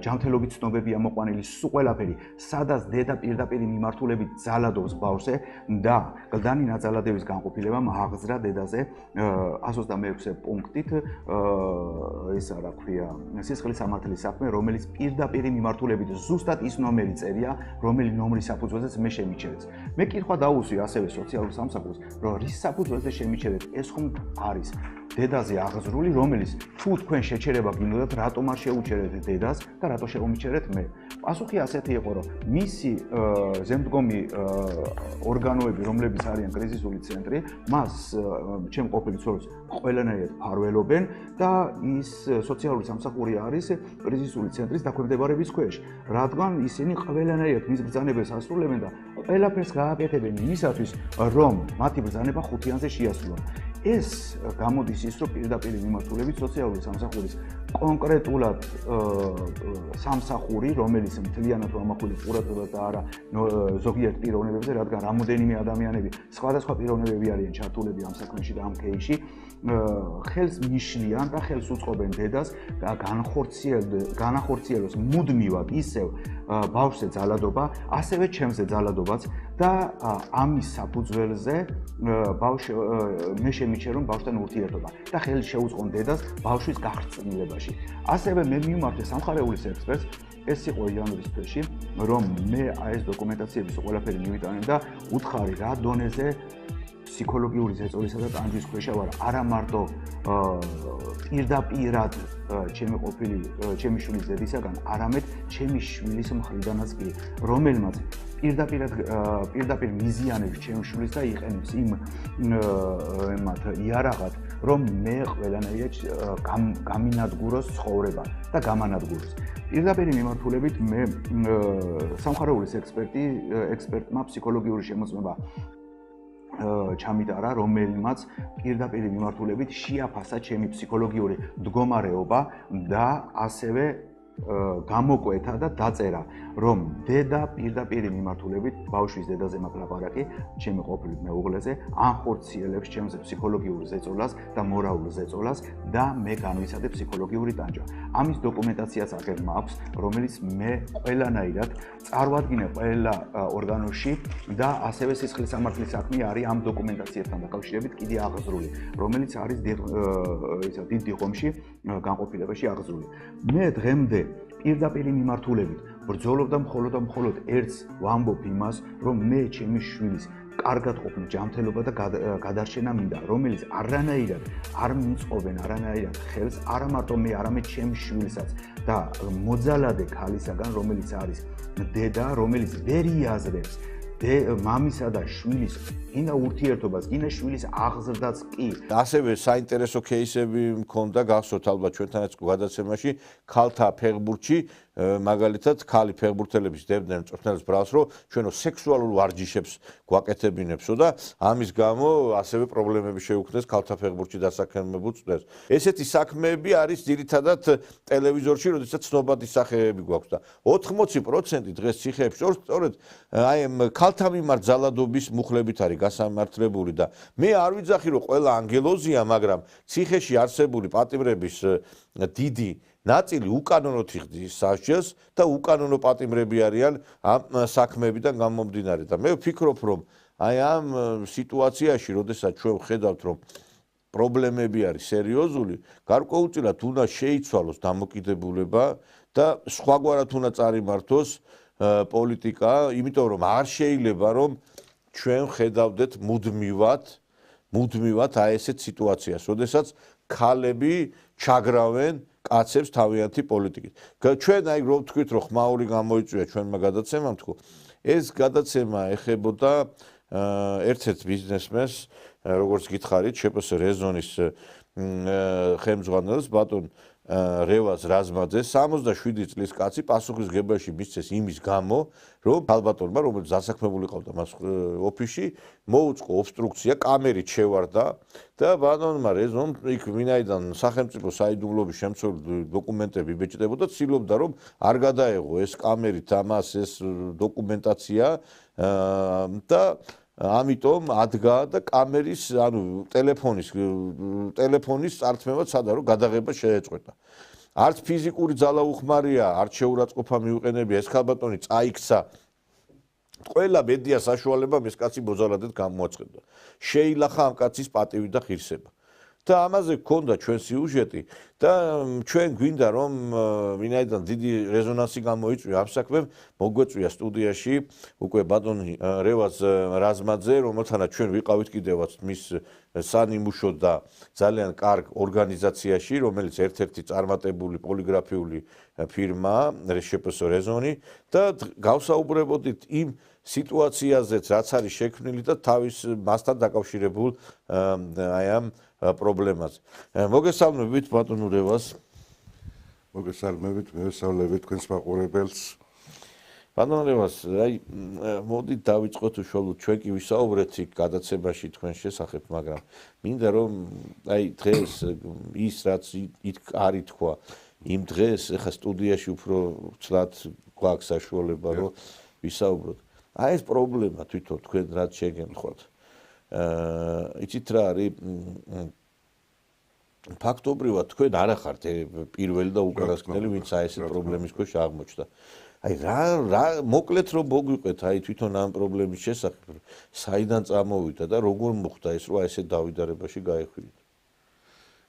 ჯანმრთელობით ცნობები ამოყვანილი სულ ყველაფერი, სადაც დედა პირდაპირ მიმართულებით ძალადობს ბავშვზე და გლდანი ნაძალადების განყოფილებამ აღზრა დედაზე 126 პუნქტით ესა რა ქვია, სისხლის სამართლის საქმე, რომელიც პირდაპირ მიმართულებით ზუსტად ის ნომერი წერია, რომელი ნომრის საფუძველზეც მე შემიჩერეთ. მე კითხვა დაუსვი ასევე სოციალურ სამსახურს, რომ რის საფუძველზე შემიჩერეთ, ეს ხომ არის დედაზე აღზრული, რომელიც თუ თქვენ შეჩერება გინდათ, რატომ არ შეუჩერეთ დედას და რატო შეუმჩერეთ მე? პასუხი ასეთი იყო, რომ მისი ზემდგომი ორგანოები, რომლებიც არიან კრიზისული ცენტრი, მას ჩემ ყოფილი ცოლს ყველანაირად ფარველობენ და ის სოციალური სამსახური არის კრიზისული ცენტრის დაქვემდებარების ქვეშ, რადგან ისინი ყველანაირად მის ბრძანებებს ასრულებენ და ყველაფერს გააკეთებენ იმისათვის, რომ მათი ბრძანება ხუთიანზე შეასრულონ. ეს გამოდის ის, რომ პირდაპირ მიმართულებით სოციალური სამსახურის კონკრეტულად სამსახური, რომელიც მთლიანად ამახვილებს ყურადღებას და არა ზოგიერთ პიროვნებებზე, რადგან რამოდენიმე ადამიანები სხვადასხვა პიროვნებები არიან ჩართულები ამ საქმეში და ამ кейსში, ხელს მიშლიან და ხელს უწყობენ დედას და განახორციელოს მუდმივად ისევ ბავშვზე ძალადობა, ასევე ჩემზე ძალადობაც და ამის საფუძველზე მე შემიჩერონ ბავშვთან ურთიერთობა და ხელი შეუწყონ დედას ბავშვის გახსნილებაში. ასევე მე მიმართე სამხარეულის ექსპერტს, ეს იყო იანვრის თვეში, რომ მე ეს დოკუმენტაციების ყველაფერი მივიტანე და უთხარი რა დონეზე ფსიქოლოგიური ზეწოლისა და ტანჯვის ქვეშა ვარ, არა მარტო პირდაპირად ჩემი ყოფილი ჩემი შვილის დედისაგან, არამედ ჩემი შვილის მხრიდანაც კი, რომელმაც პირდაპირ მიზიანებს ჩემ შვილს და იყენებს იმ იარაღად, რომ მე ყველანაირად გამინადგუროს ცხოვრება და გამანადგუროს. პირდაპირ მიმართულებით მე სამხარეულის ექსპერტმა ფსიქოლოგიური შემოწმება ჩამიტარა, რომელმაც პირდაპირ მიმართულებით შეაფასა ჩემი ფსიქოლოგიური მდგომარეობა და ასევე გამოკვეთა და დაწერა, რომ დედა პირდაპირ მიმართულებით ბავშვის დედაზე მაქვს ლაპარაკი, ჩემი ყოფილი მეუღლეზე, ანხორციელებს ჩემზე ფსიქოლოგიურ ზეწოლას და მორალურ ზეწოლას და მე განვიცადებ ფსიქოლოგიური ტანჯვა. ამის დოკუმენტაციაც აქ მაქვს, რომელიც მე ყველანაირად წარვადგინე ყველა ორგანოში და ასევე სისხლის სამართლის საქმე არის ამ დოკუმენტაციასთან დაკავშირებით კიდე აღზრული, რომელიც არის დიდ დიღომში განყოფილებაში აღზრული. მე დღემდე პირდაპირ მიმართულებით ბრძოლობდა მხოლოდ ერთს ვამბობ იმას, რომ მე ჩემი შვილის კარგად ყოფნა, ჯანმრთელობა და გადარჩენა მინდა, რომელიც არანაირად არ მიწყობენ არანაირად ხელს, არა მარტო მე, არამედ ჩემი შვილსაც და მოძალადე ქალისაგან, რომელიც არის დედა, რომელიც ვერ იაზრებს მამისა და შვილის გინდა ურთიერთობას, გინდა შვილის აღზრდაც კი. ასევე საინტერესო кейსები მქონდა გახსოვთ ალბათ ჩვენთანაც გადაცემაში ქალთა ფეხბურთში მაგალითად ქალი ფეხბურთელები ძებდნენ მწვრთნელის ბრალს რომ ჩვენო სექსუალურ ვარჯიშებს გვაკეთებინებსო და ამის გამო ასევე პრობლემები შეუქმნეს ქალთა ფეხბურთში დასაქმებულ წვდებს. ესეთი საქმეები არის ძირითადად ტელევიზორში, როდესაც ცნობადი სახეები გვაქვს და 80% დღეს ციხეებში სწორედ აი ამ ქალთა მიმართ ძალადობის მუხლებით არის გასამართლებული და მე არ ვიძახი რომ ყველა ანგელოზია, მაგრამ ციხეში არსებული პატიმრების დიდი ნაწილი უკანონოდ იხდის სასჯელს და უკანონო პატიმრები არიან ამ საქმეებიდან გამომდინარე და მე ვფიქრობ რომ აი ამ სიტუაციაში, როდესაც ჩვენ ვხედავთ რომ პრობლემები არის სერიოზული, გარკვეულწილად უნდა შეიცვალოს დამოკიდებულება და სხვაგვარად უნდა წარიმართოს პოლიტიკა, იმიტომ რომ არ შეიძლება რომ ჩვენ ვხედავდეთ მუდმივად აი ესეთ სიტუაციას, როდესაც ქალები ჩაგრავენ კაცებს თავიანთი პოლიტიკით. ჩვენ აი რო ვთქვით რომ ხმაური გამოიწვია ჩვენმა გადაცემამ თქო, ეს გადაცემა ეხებოდა ერთ-ერთ ბიზნესმენს, როგორც გითხარით, შპს რეზონის ხელმძღვანელს ბატონ რევაზ რაზმაძეს 67 წლის კაცი პასუხისგებაში მისცეს იმის გამო, რომ ქალბატონმა, რომელიც დასაქმებული ყავდა მას ოფისში, მოუწყო ობსტრუქცია, კამერით შევარდა და ბატონმა რეზომ იქ ვინაიდან სახელმწიფო საიდუმლოების შემცველი დოკუმენტები იბეჭდებოდა, ცდილობდა რომ არ გადაეღო ეს კამერით ამას ეს დოკუმენტაცია და ამიტომ ადგა და კამერის, ანუ ტელეფონის წართმევად სადარო გადაღება შეეწყვეტა. არც ფიზიკური ძალაუხმარია, არც შეურაცხყოფა მიუყენებია, ეს ქალბატონი წაიქცა. ყველა მედია საშუალება ეს კაცი ბოძალადად გამოაცხადდა. შეილახა ამ კაცის პატივი და ღირსება. და ამაზე გქონდა ჩვენ სიუჟეტი და ჩვენ გვინდა რომ ვინაიდან დიდი რეზონანსი გამოიწვია ამ საქმემ, მოგვეწვია სტუდიაში უკვე ბატონი რევაზ რაზმაძე, რომელთანაც ჩვენ ვიყავით კიდევაც მის სანიმუშო და ძალიან კარგ ორგანიზაციაში, რომელიც ერთ-ერთი წარმატებული პოლიგრაფიული ფირმაა, შპს რეზონი და გავსაუბრებოდით იმ სიტუაციაზეც, რაც არის შექმნილი და თავის მასთან დაკავშირებულ აი ამ პრობლემაზე. მოგესალმებით ბატონო რევაზ. მოგესალმებით, მევესალმებით თქვენს მაყურებელს. ბატონო რევაზ, აი მოდით დავიწყოთ უშუალოდ ჩვენ კი ვისაუბრეთ იქ გადაცემაში თქვენ შესახებ, მაგრამ მინდა რომ აი დღეს ის რაც იქ არის თქვა, იმ დღეს ეხა სტუდიაში უფრო ცლად გვაქვს საშუალება რომ ვისაუბროთ. აი ეს პრობლემა თვითონ თქვენ რაც შეგემთხვათ. იცით რა არის ფაქტობრივად თქვენ არ ახართ პირველი და უკანასკნელი ვინც აი ეს პრობლემის ქვეშ აღმოჩნდა. აი რა მოკლედ რომ მოგვიყვეთ აი თვითონ ამ პრობლემის შესახებ, საიდან წამოვიდა და როგორ მოხდა ეს რომ აი ესე დავიდარებაში გაეხვიდეთ.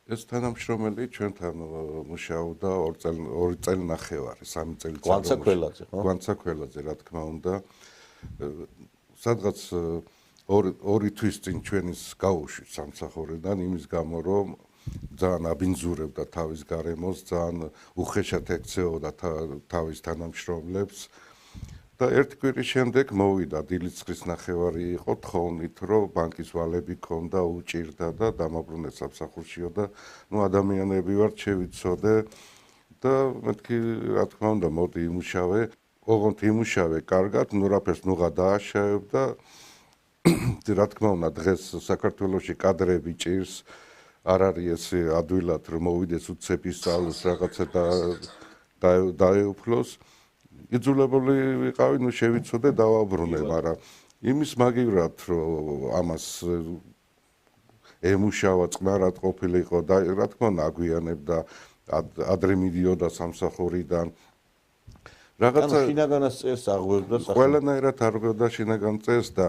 ეს თანამშრომელი ჩვენთან მუშაობდა 2 წელნახევარი, 3 წელი გვანცა ქველაძე, ხო? გვანცა ქველაძე, რა თქმა უნდა. სადღაც 2 თვის წინ ჩვენის გაუშვით სამსახურიდან იმის გამო რომ ძალიან აბინძურებდა თავის გარემოს, ძალიან უხეშად ექცეოდა თავის თანამშრომლებს და ერთი კვირის შემდეგ მოვიდა დილის ნახევარი იყო თხოვნით რომ ბანკის ვალები ქონდა, უჭირდა და დამაბრუნე სამსახურშიო და ნუ ადამიანები ვართ შევიცოდე და მეთქი რა თქმა უნდა მოდი იმუშავე, ოღონდ იმუშავე კარგად, ნუ რაფერს ნუღა დააშავებ და რა თქმა უნდა დღეს საქართველოში კადრები ჭირს, არ არის ეს ადვილად რომ მოვიდეს უცებ ისწავლოს რაღაცა და დაეუფლოს. იძულებული ვიყავი, ნუ შევიცოდე დავაბრუნე, მაგრამ იმის მაგივრად რომ ამას ემუშავა წყნარად ყოფილიყო და რა თქმა უნდა აგვიანებდა ადრე მიდიოდა სამსახურიდან. რაღაცა შინაგანას წერს აღვევდა სახე. ყველანაირად აღვევდა შინაგან წერს და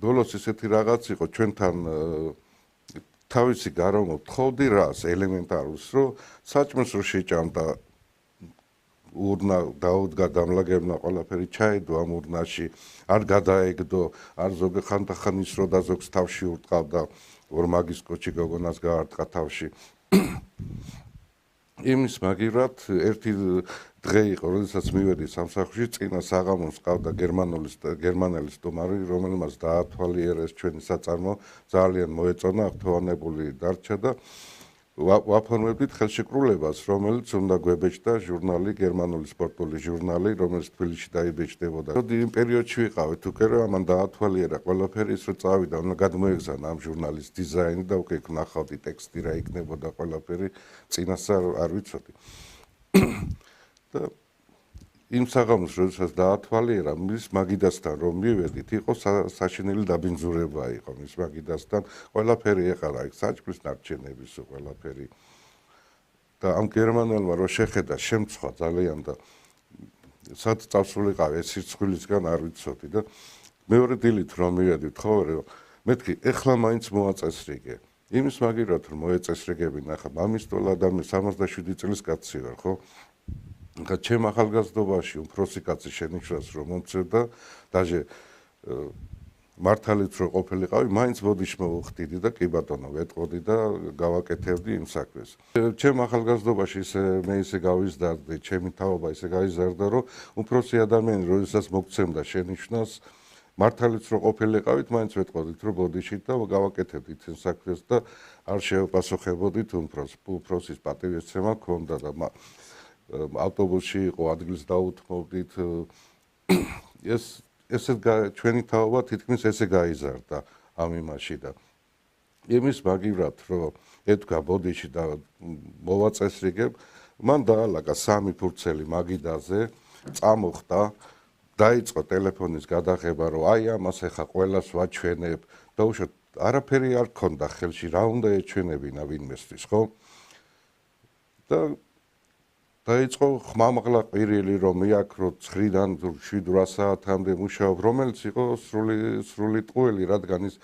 ბოლოს ესეთი რაღაც იყო ჩვენთან თავისი გარემო თხოვდი რას ელემენტარულს რომ საჭმელს რო შეჭამდა ურნა დაუდგა დამლაგებმა ყველაფერი ჩაედო ამ ურნაში არ გადაეგდო არ ზოგი ხანდახან ისროდა ზოგს თავში ურტყავდა ორმაგის კოჩი გოგონას გაარტყა თავში იმის მაგივრად ერთი დღე იყო, როდესაც მივედი სამსახურში, წინა საღამოს ყავდა გერმანელი სტუმარი, რომელმაც დაათვალიერეს ჩვენი საწარმო, ძალიან მოეწონა, აღთოვანებული დარჩა და ვაფორმებდით ხელშეკრულებას, რომელიც უნდა გვებეჭდა ჟურნალი, გერმანული სპორტული ჟურნალი, რომელიც თბილისში დაიბეჭდებოდა. როდი იმ პერიოდში ვიყავით უკვე რომ ამან დაათვალიერა ყველაფერი, ის რომ წავიდა, უნდა გადმოეგზავნა ამ ჟურნალის დიზაინი და უკვე ნახავდი ტექსტი რა იქნებოდა ყველაფერი, წინასწარ არ ვიცოდი. და იმ საღამოს როდესაც დაათვალიერა მის მაგიდასთან რომ მივედით იყო საშინელი დაბინძურება იყო მის მაგიდასთან ყველაფერი ეხარა იქ საჭმლის ნარჩენების ყველაფერი და ამ გერმანელმა რო შეხედა შემცხვა ძალიან და სად წავსულიყავი ეს სირცხვილისგან არ ვიცოდი და მეორე დილით რომ მივედით ხო მეთქი ეხლა მაინც მოაწესრიგე იმის მაგივრად რომ მოეწესრიგები ნახა მამის ტოლა და 67 წლის კაცი ვარ ხო და ჩემ ახალგაზრდობაში უფროსი კაცი შენიშნავს რომ მომწევდა დაჟე მართალიც რო ყოფილიყავი მაინც ბოდიში მოვხდიდი და კი ბატონო ვეტყოდი და გავაკეთებდი იმ საქმეს ჩემ ახალგაზრდობაში მე ისე გავიზარდი ჩემი თაობა ისე გაიზარდა რომ უფროსი ადამიანი როდესაც მოგცემდა შენიშნავს მართალიც რო ყოფილიყავით მაინც ვეტყოდით რომ ბოდიში და გავაკეთებდით იმ საქმეს და არ შევპასუხებოდით უფროსის პატივისცემა ჰქონდა და ავტობუსში იყო ადგილს დაუთმობდით ესეთ ჩვენი თაობა თითქმის ესე გაიზარდა ამ იმაში და იმის მაგივრად რომ ეთქვა ბოდიში და მოვაწესრიგებ მან დაალაგა 3 ფურცელი მაგიდაზე წამოხდა დაიწყო ტელეფონის გადაღება რომ აი ამას ეხა ყველას ვაჩვენებ და უშოთ არაფერი არ ქონდა ხელში რა უნდა ეჩვენებინა ვინმესთვის ხო და დაიწყო ხმამაღლა ყვირილი რომ მიაქროთ 9-დან 7-8 საათამდე მუშაობ რომელიც იყო სრული ტყუილი რადგან ის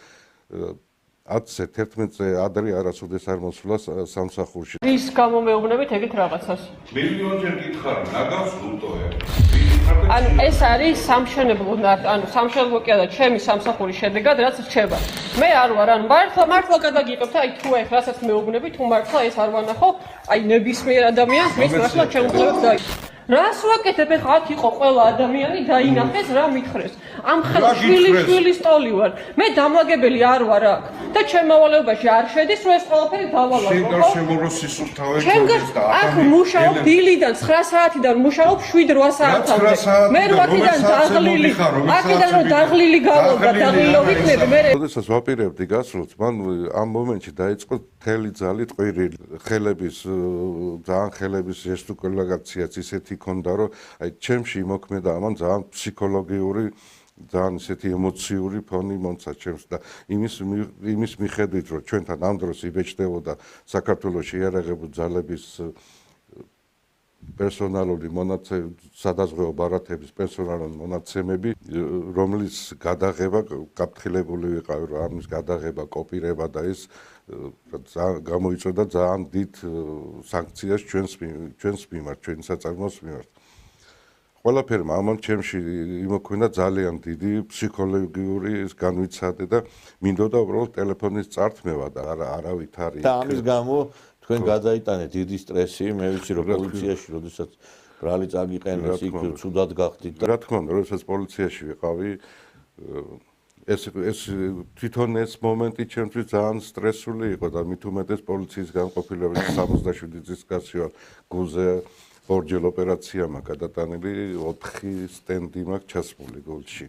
10-ზე 11-ზე ადრე არასოდეს არ მოსულა სამსახურში ის გამომეუბნებით ეგეთ რაღაცას მილიონჯერ გითხარ ნაგავს გულტოე ანუ ეს არის სამშენებლო სამშენებლო კი არა ჩემი სამსახურის შედეგად რაც რჩება მე არ ვარ ანუ მართლა გადაგიყვებთ აი თუ ეს რასაც მეუბნები თუ მართლა ეს არ ვანახო აი ნებისმიერ ადამიანს მის მართლა ჩემუხლებს დაი რას ვაკეთებ ეხლა აქ იყო ყველა ადამიანი დაინახეს რა მითხრეს ამ ხელს შვილი სტოლი ვარ მე დამლაგებელი არ ვარ აქ და ჩემ მოვალეობაში არ შედის რომ ეს ყველაფერი დავალაგო შენ გარშემო სისუფთავე გქონდეს და აქ მუშაობ დილიდან 9 საათიდან მუშაობ 7-8 საათამდე მე 8-დან დაღლილი აქედან რომ დაღლილი გავolda დაღლილო ვიქნები მე როდესაც ვაპირებდი გასვლას მან ამ მომენტში დაიწყო თელი ძალი ტყვირილი ხელების ძალიან ხელების ჟესტიკულაციაც ისეთი ქონდა რომ აი ჩემში იმოქმედა ამან ძალიან ფსიქოლოგიური ძალიან ისეთი ემოციური ფონი მომცა ჩემს და იმის მიხედვით რომ ჩვენთან ამ დროს იბეჭდებოდა საქართველოს შეიარაღებული ძალების პერსონალური სადაზღვეო ბარათების პერსონალური მონაცემები რომლის გადაღება გაფრთხილებული ვიყავი რომ ამის გადაღება კოპირება და ეს გამოიწვევდა ძალიან დიდ სანქციას ჩვენს მიმართ ჩვენი საწარმოს მიმართ ყველაფერმა ამან ჩემში იმოქმედა ძალიან დიდი ფსიქოლოგიური განვიცადე და მინდოდა უბრალოდ ტელეფონის წართმევა და არავით არის და ამის გამო თქვენ გადაიტანეთ დიდი სტრესი მე ვიცი რომ პოლიციაში როდესაც ბრალი წაგიყენეს იქ ცუდად გახდით და რა თქმა უნდა როდესაც პოლიციაში ვიყავი ეს თვითონ ეს მომენტი ჩემთვის ძალიან სტრესული იყო და მით უმეტეს პოლიციის განყოფილების 67 წლის კაცი ვარ გულზე ორჯერ ოპერაცია მაქვს გადატანილი 4 სტენდი მაქვს ჩასმული გულში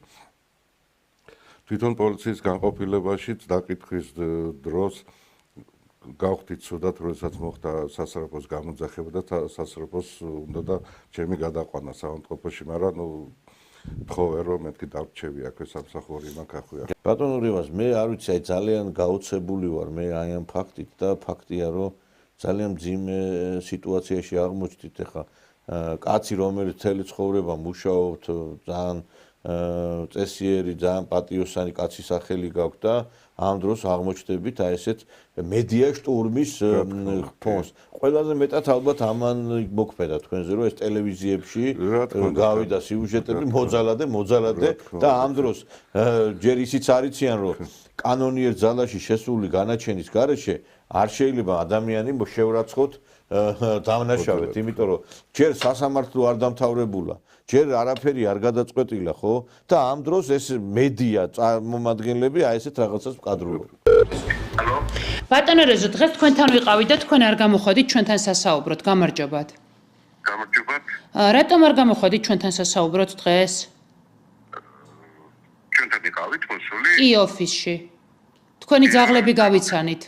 თვითონ პოლიციის განყოფილებაშიც დაკითხვის დროს გავხდით ცუდად როდესაც მოხდა სასწრაფოს გამოძახება და სასწრაფოს უნდა და ჩემი გადაყვანა საავადმყოფოში მაგრამ ნუ თხოვე რომ მეთქი დავრჩები აქვე სამსახური მაქვს აქვე ბატონო რივას მე არ ვიცი აი ძალიან გაოცებული ვარ მე აი ამ ფაქტით და ფაქტია რომ ძალიან მძიმე სიტუაციაში აღმოჩნდით ახლა კაცი რომელიც მთელი ცხოვრება მუშაობთ ძალიან წესიერი ძალიან პატიოსანი კაცის სახელი გაქვთ და ამ დროს აღმოჩნდებით აი ესეთ მედია შტურმის ფონს ყველაზე მეტად ალბათ ამან მოქმედა თქვენზე რომ ეს ტელევიზიებში გავიდა სიუჟეტები მოძალადე და ამ დროს ჯერ ისიც არიციან რომ კანონიერ ძალაში შესული განაჩენის გარეშე არ შეიძლება ადამიანი შევრაცხოთ დავნაშავეთ, იმიტომ რომ ჯერ სასამართლო არ დამთავრებულა, ჯერ არაფერი არ გადაწყვეტილა, ხო? და ამ დროს ეს მედია წარმომადგენლები აი ესეთ რაღაცას მკადრულობენ. ბატონო რეზო, დღეს თქვენთან ვიყავით და თქვენ არ გამოხოდით ჩვენთან სასაუბროთ. გამარჯობათ. გამარჯობათ. რატომ არ გამოხოდით ჩვენთან სასაუბროთ დღეს? ჩვენთან ვიყავით მოსული? კი, ოფისში. თქვენი ძაღლები გავიცანით.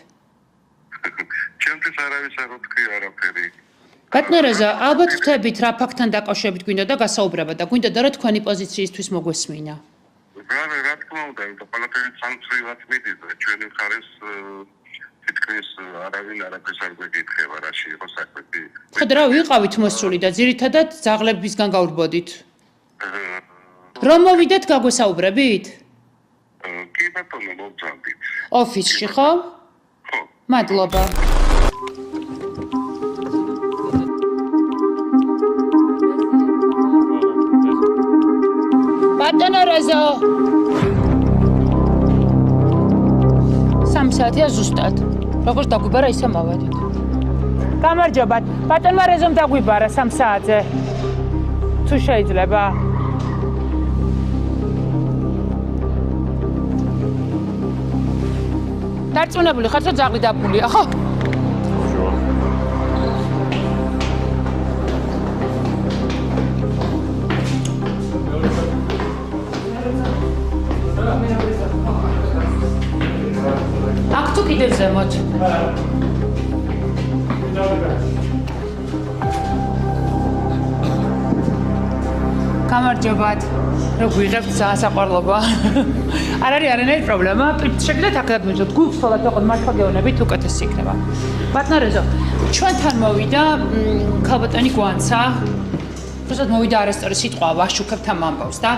ჩემთვის არავის არ უთქვი არაფერი. ბატონო რეზო, ალბათ ხვდებით რა ფაქტთან დაკავშირებით გვინდოდა გასაუბრება და გვინდოდა რომ თქვენი პოზიციისთვის მოგესმინა. რა თქმა უნდა, იმიტომ ყველაფერი სამწრივად მიდის და ჩვენი მხარეს თითქმის არავინ არაფერს არ გვეკითხება, რაში იყო საქმე. ხოდა რა ვიყავით მოსული და ძირითადად ძაღლებისგან გავრბოდით. რომ მოვიდეთ გაგვესაუბრებით? კი ბატონო, მოვძალდით. ოფისში ხო? ხო. მადლობა. ბატონო რეზო. 3 საათია ზუსტად. როგორც დაგვიბარა ისე მოვედით. გამარჯობათ. ბატონმა რეზომ დაგვიბარა 3 საათზე. თუ შეიძლება. დარწმუნებული ხართ, რომ ძაღლი დაბმულია, ხო? აქ თუ კიდევ ზემოთ. გამარჯობათ. რო გვიღებთ საასაყვარლობა. არ არის არანაირი პრობლემა. შეგიძლიათ აქ დაგმეჯოთ. გულწრფელად ვიყოთ მართლა გეუბნებით უკეთესი იქნება. ბატონო რეზო, ჩვენთან მოვიდა ქალბატონი გვანცა. უბრალოდ მოვიდა არასწორი სიტყვა ვაშუქებთ ამ ამბავს და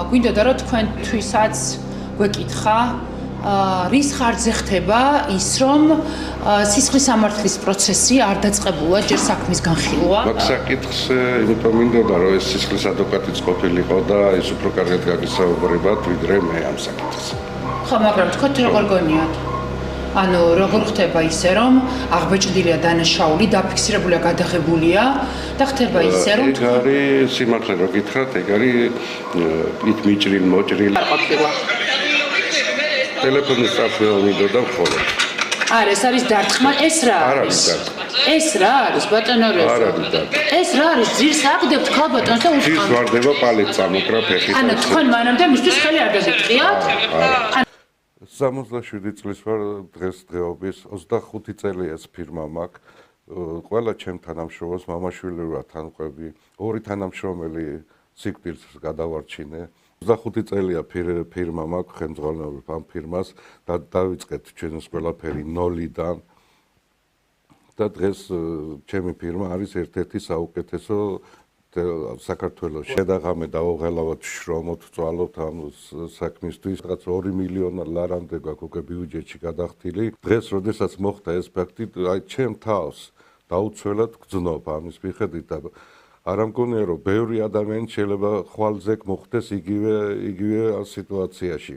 გვინდოდა რომ თქვენთვისაც გვეკითხა რის ხარჯზე ხდება ის რომ სისხლის სამართლის პროცესი არ დაწყებულა ჯერ საქმის განხილვა. მაგ საკითხს იმიტომ მინდოდა რომ ეს სისხლის ადვოკატიც ყოფილიყო და ის უფრო კარგად გაგისაუბრებათ ვიდრე მე ამ საკითხს. ხო, მაგრამ თქვენ როგორ გონიათ? ანუ როგორ ხდება ისე რომ აღბეჭდილია დანაშაული, დაფიქსირებულია, გადაღებულია და ხდება ისე რომ ეგ არის სიმართლე რო გითხრათ, ეგ არის ით მიჭრილ მოჭრილ. არ ყოფილა. ტელეფონის წაფევა მინდოდა მხოლოდ. არა, ეს არის დარტყმა, ეს რა არის? ეს რა არის, ბატონო რეზო? არ არის დარტყმა. ეს რა არის? ძირს აგდებთ ქალბატონს და ის ვარდება პალეთ წამოკრა ფეხით. ანუ თქვენ მანამდე მისთვის ხელი არ გაგიწიათ? 77 წლის ვარ დღეს დღეობის 25 წელია ეს ფირმა მაქვს. ყველა ჩემ თანამშრომელს მამაშვილი ვარ თანყვები, ორი თანამშრომელი სიკვდილს გადავარჩინე. 25 წელია ფირმა მაქვს, ხელმძღვანელობ ამ ფირმას და დავიწყეთ ჩვენს ყველაფერი ნოლიდან. და დღეს ჩემი ფირმა არის ერთ-ერთი საუკეთესო საქართველოში. შედაღამე დავოღელავთ, შრომოთ, წვალობთ ამ საქმისთვის. რაღაც 2 მილიონი ლარამდე გვაქვს უკვე ბიუჯეტში გადახდილი. დღეს, როდესაც მოხდა ეს ფაქტი, აი ჩემ თავს დაუცველად გძნობ ამის მიხედვით და არ ამგონია რომ ბევრი ადამიანი შეიძლება ხვალზე მოხდეს იგივე სიტუაციაში.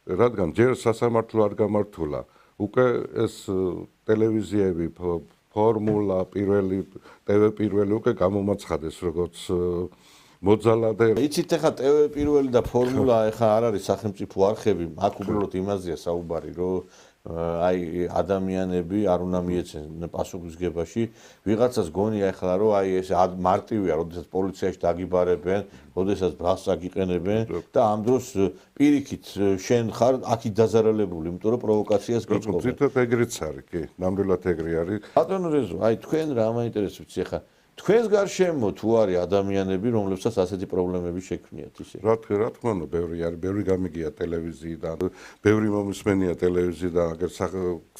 რადგან ჯერ სასამართლო არ გამართულა, უკვე ეს ტელევიზიები ფორმულა TV პირველი უკვე გამომაცხადეს როგორც მოძალადე. იცით ახლა TV პირველი და ფორმულა ახლა არ არის სახელმწიფო არხები, აქ უბრალოდ იმაზეა საუბარი, რომ აი ადამიანები არ უნდა მიეცენ პასუხისგებაში. ვიღაცას გონია ახლა რომ აი ეს მარტივია, როდესაც პოლიციაში დაგიბარებენ, როდესაც ბას აგიყენებენ და ამ დროს პირიქით შენ ხარ აქი დაზარალებული, იმიტომ რომ პროვოკაციას გიწყობენ. ზუსტად ეგრეც არის, კი, ნამდვილად ეგრე არის. ბატონო რეზო, აი თქვენ რა მაინტერესებს ახლა თქვენს გარშემო თუ არის ადამიანები, რომლებსაც ასეთი პრობლემები შექმნიათ ისე. რა თქმა უნდა, ბევრი არის, ბევრი გამიგია ტელევიზიიდან, ბევრი მომისმენია ტელევიზიიდან, აგერ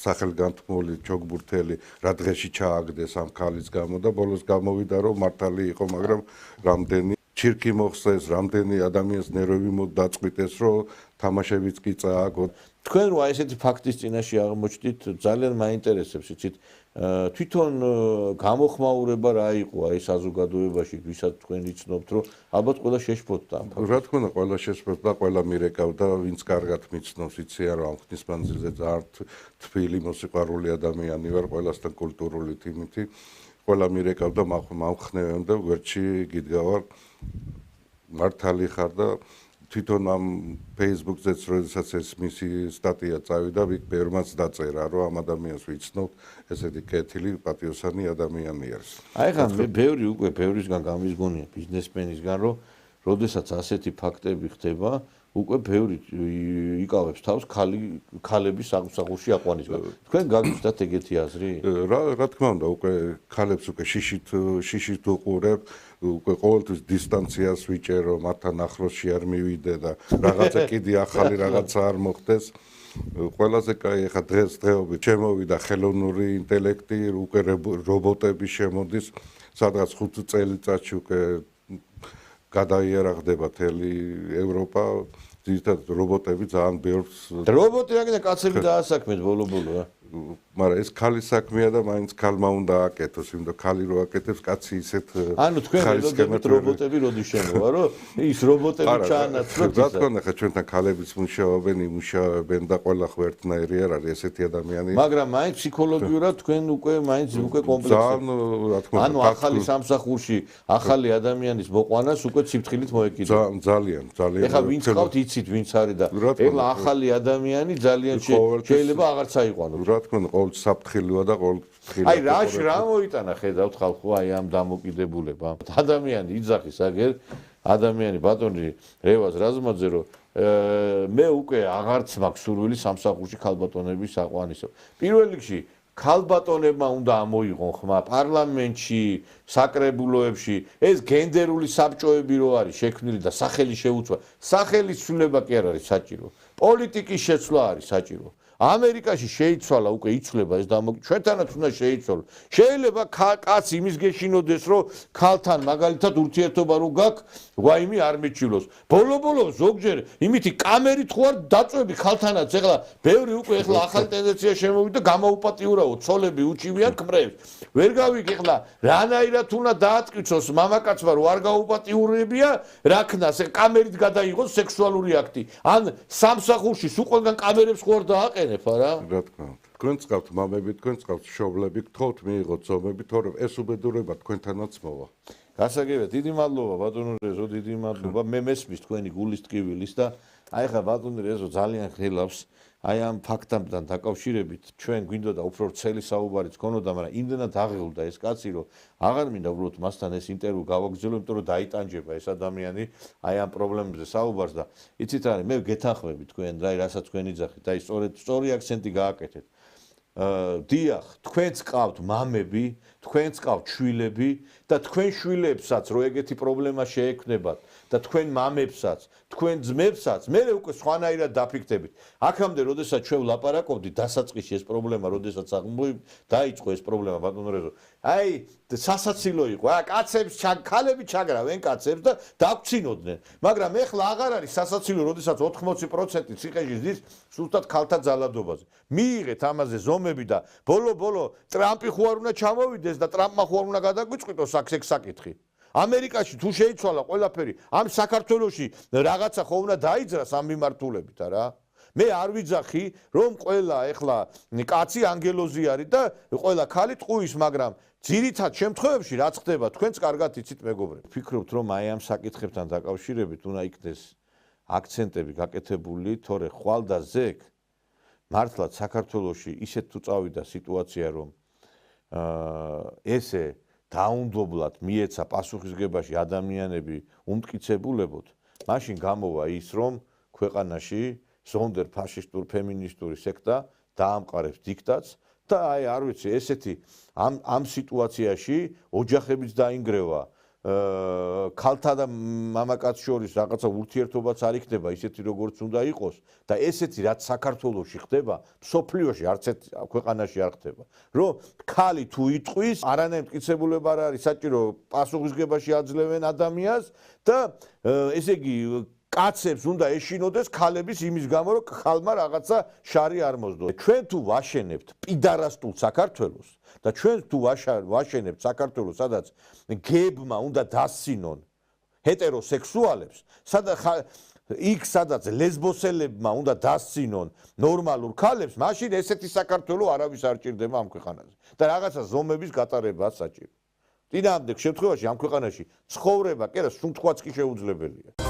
სახელგანთქმული ჩოგბურთელი რა დღეში ჩააგდეს ამ ქალის გამო და ბოლოს გამოვიდა რომ მართალი იყო, მაგრამ რამდენი ჩირკი მოხსეს, რამდენი ადამიანის ნერვები დაწყვიტეს, რომ თამაშებიც კი წააგოთ. თქვენ რო აი ესეთი ფაქტის წინაშე აღმოჩნდით, ძალიან მაინტერესებს, იცით, თვითონ გამოხმაურება რა იყო აი საზოგადოებაში, ვისაც თქვენ იცნობთ, რომ ალბათ ყველა შეშფოთდა. რა თქმა უნდა, ყველა შეშფოთდა, ყველა მირეკავდა, ვინც კარგად მიცნობს, იციან, რომ ამ ხნის მანძილზე ძალიან თბილი მოსიყვარული ადამიანი ვარ, ყველასთან კულტურული თემითი. ყველა მირეკავდა, მამხნევენ და გვერდში გიდგავარ, მართალი ხარ და თვითონ ამ Facebook-ზეც როდესაც ეს მისი სტატია წავიდა, ვიქ ბევრმაც დაწერა, რომ ამ ადამიანს ვიცნობთ, ესეთი კეთილი, პატიოსანი ადამიანი არის. აი ხან მე ბევრისგან გამიზგონია ბიზნესმენისგან, რომ როდესაც ასეთი ფაქტები ხდება, უკვე ბევრი იკავებს თავს ქალების სამსახურში აყვანისგან. თქვენ გაგიჩნდათ ეგეთი აზრი? რა თქმა უნდა, უკვე ქალებს უკვე შიშით უყურებ, უკვე ყოველთვის დისტანციას ვიჭერო, მათთან ახლოსში არ მივიდე და რაღაცა კიდე ახალი რაღაცა არ მოხდეს. ყველაზე კაი ახლა დღესდღეობით შემოვიდა ხელოვნური ინტელექტი, უკვე რობოტები შემოდის, სადღაც 5 წელიწადში უკვე გადაიარაღდება მთელი ევროპა, ძირითადად რობოტები ძალიან ბევრს რობოტი რა კიდე კაცები დაასაქმეს ბოლო-ბოლო, მაგრამ ეს ქალის საქმეა და მაინც ქალმა უნდა აკეთოს, იმიტომ ქალი რო აკეთებს, კაცი ისეთ ანუ თქვენ ველოდებით რობოტები როდის შემოვა, რომ ის რობოტები ჩაანაცვლოთ. რა თქმა უნდა, ხა ჩვენთან ქალებიც იმუშავებენ და ყველა ხვერთნაირი არ არის ესეთი ადამიანი. მაგრამ მაინც ფსიქოლოგიურად თქვენ უკვე კომპლექსები. ანუ ახალი სამსახურში ახალი ადამიანის მოყვანას უკვე ციფრთხილით მოეკიდეთ. ძალიან. ეხლა ვინც ყავთ იცით ვინც არის და ეხლა ახალი ადამიანი ძალიან შეიძლება აღარ წაიყვანოს. რა თქმა უნდა, ყოველ საფრთხილოა და ყოველ ფრთხილად. აი რა მოიტანა ხედავთ ხალხო აი ამ დამოკიდებულებამ. ადამიანი იძახის აგერ ადამიანი ბატონი რევაზ რაზმაძე რომ მე უკვე აღარც მაქვს სურვილი სამსახურში ქალბატონების აყვანისო. პირველ რიგში ქალბატონებმა უნდა ამოიღონ ხმა პარლამენტში, საკრებულოებში, ეს გენდერული საბჭოები რო არის შექმნილი და სახელი შეუცვა. სახელის ცვლილება კი არ არის საჭირო. პოლიტიკის შეცვლა არის საჭირო. ამერიკაში შეიცვალა უკვე იცვლება ეს ჩვენთანაც უნდა შეიცვალოს. შეიძლება კაცი იმის გეშინოდეს, რომ ქალთან მაგალითად ურთიერთობა რო გაქვს, ვაიმე არ მიჩილოს. ბოლო-ბოლო ზოგჯერ იმითი კამერით ხო არ დაწვევი ქალთანაც, ეხლა ბევრი უკვე ეხლა ახალი ტენდენცია შემოვიდა, გამაუპატიურაო, ცოლები უჭივიან ქმრებს. ვერ გავიგე ეხლა რანაირად უნდა დაატკიცოს მამაკაცმა რო არ გაუპატიურებია, რა ქნას კამერით გადაიღოს სექსუალური აქტი. ან სამსახურში სულ ყველგან კამერებს ხო არ დააყენებს? რა თქმა უნდა. თქვენ წავთ მამები, თქვენ წავთ შობლები, გთხოვთ მიიღოთ ზომები, თორემ ეს უბედურება თქვენთანაც მოვა. გასაგებია, დიდი მადლობა ბატონო რეზო, დიდი მადლობა. მე მესმის თქვენი გულის ტკივილის და აი ხა ბატონო რეზო ძალიან ხელავს აი ამ ფაქტთან დაკავშირებით ჩვენ გვინდოდა უფრო ვრცელი საუბარიც ქონოდა, მაგრამ იმდენად აღეულდა ეს კაცი, რომ აღარ მინდა უბრალოდ მასთან ეს ინტერვიუ გავაგრძელო, იმიტომ რომ დაიტანჯება ეს ადამიანი აი ამ პრობლემებზე საუბარს და იცით არის, მე გეთანხმები თქვენ რა რასაც თქვენ იძახით, აი სწორი აქცენტი გააკეთეთ. დიახ, თქვენც ყავთ მამები, თქვენც ყავთ შვილები და თქვენ შვილებსაც რო ეგეთი პრობლემა შეექმნებათ და თქვენ მამებსაც, თქვენ ძმებსაც, მე უკვე სხვანაირად დაფიქრდებით. აქამდე, როდესაც ჩვენ ვლაპარაკობდით დასაწყისში ეს პრობლემა, როდესაც დაიწყო ეს პრობლემა ბატონო რეზო. აი, სასაცილო იყო. კაცებს ქალები ჩაგრავენ კაცებს და დაგვრცინოდნენ. მაგრამ ეხლა აღარ არის სასაცილო, როდესაც 80% ციხეში ზის სულტად ქალთა ძალადობაზე. მიიღეთ ამაზე ზომები და ბოლო-ბოლო ტრამპი ხო არ უნდა ჩამოვიდეს და ტრამპმა ხო არ უნდა გადაგვიწყიტოს აქ საკითხი. ამერიკაში თუ შეიცვალა ყველაფერი, ამ საქართველოში რაღაცა ხო უნდა დაიძრას ამ მიმართულებით არა? მე არ ვიძახი, რომ ყველა ეხლა კაცი ანგელოზი არის და ყველა ქალი ტყუის, მაგრამ ძირითად შემთხვევებში რაც ხდება, თქვენც კარგად იცით მეგობრებო. ვფიქრობთ, რომ აი ამ საკითხებთან დაკავშირებით უნდა იქნეს აქცენტები გაკეთებული, თორე ხვალ და ზეგ მართლაც საქართველოში ისეთ თუ წავიდა სიტუაცია, რომ ესე დაუნდობლად მიეცა პასუხისგებაში ადამიანები უმტკიცებულებოდ, მაშინ გამოვა ის, რომ ქვეყანაში ზონდერ ფაშისტურ ფემინისტური სექტა დაამყარებს დიქტატს და აი არ ვიცი ესეთი ამ სიტუაციაში ოჯახებიც დაინგრევა, ქალთა და მამაკაც შორის რაღაცა ურთიერთობაც არ იქნება ისეთი როგორც უნდა იყოს და ესეთი რაც საქართველოში ხდება, სოფლიოში არც ერთ ქვეყანაში არ ხდება. რომ ქალი თუ იტყვის, არანაირ მტკიცებულება არ არის საჭირო პასუხისგებაში აძლევენ ადამიანს და ესე იგი კაცებს უნდა ეშინოდეს ქალების იმის გამო, რომ ხალმა რაღაცა შარი არ მოსდოს. ჩვენ თუ ვაშენებთ პიდარასტულ საქართველოს და ჩვენ თუ ვაშენებთ საქართველოს, სადაც გებმა უნდა დასცინონ ჰეტეროსექსუალებს, სადაც ლესბოსელებმა უნდა დასცინონ ნორმალურ ქალებს, მაშინ ესეთი საქართველო არავის არ ჭირდება ამ ქვეყანაზე და რაღაცა ზომების გატარებაა საჭირო. წინააღმდეგ შემთხვევაში ამ ქვეყანაში ცხოვრება, კი არა, სუნთქვაც კი შეუძლებელია.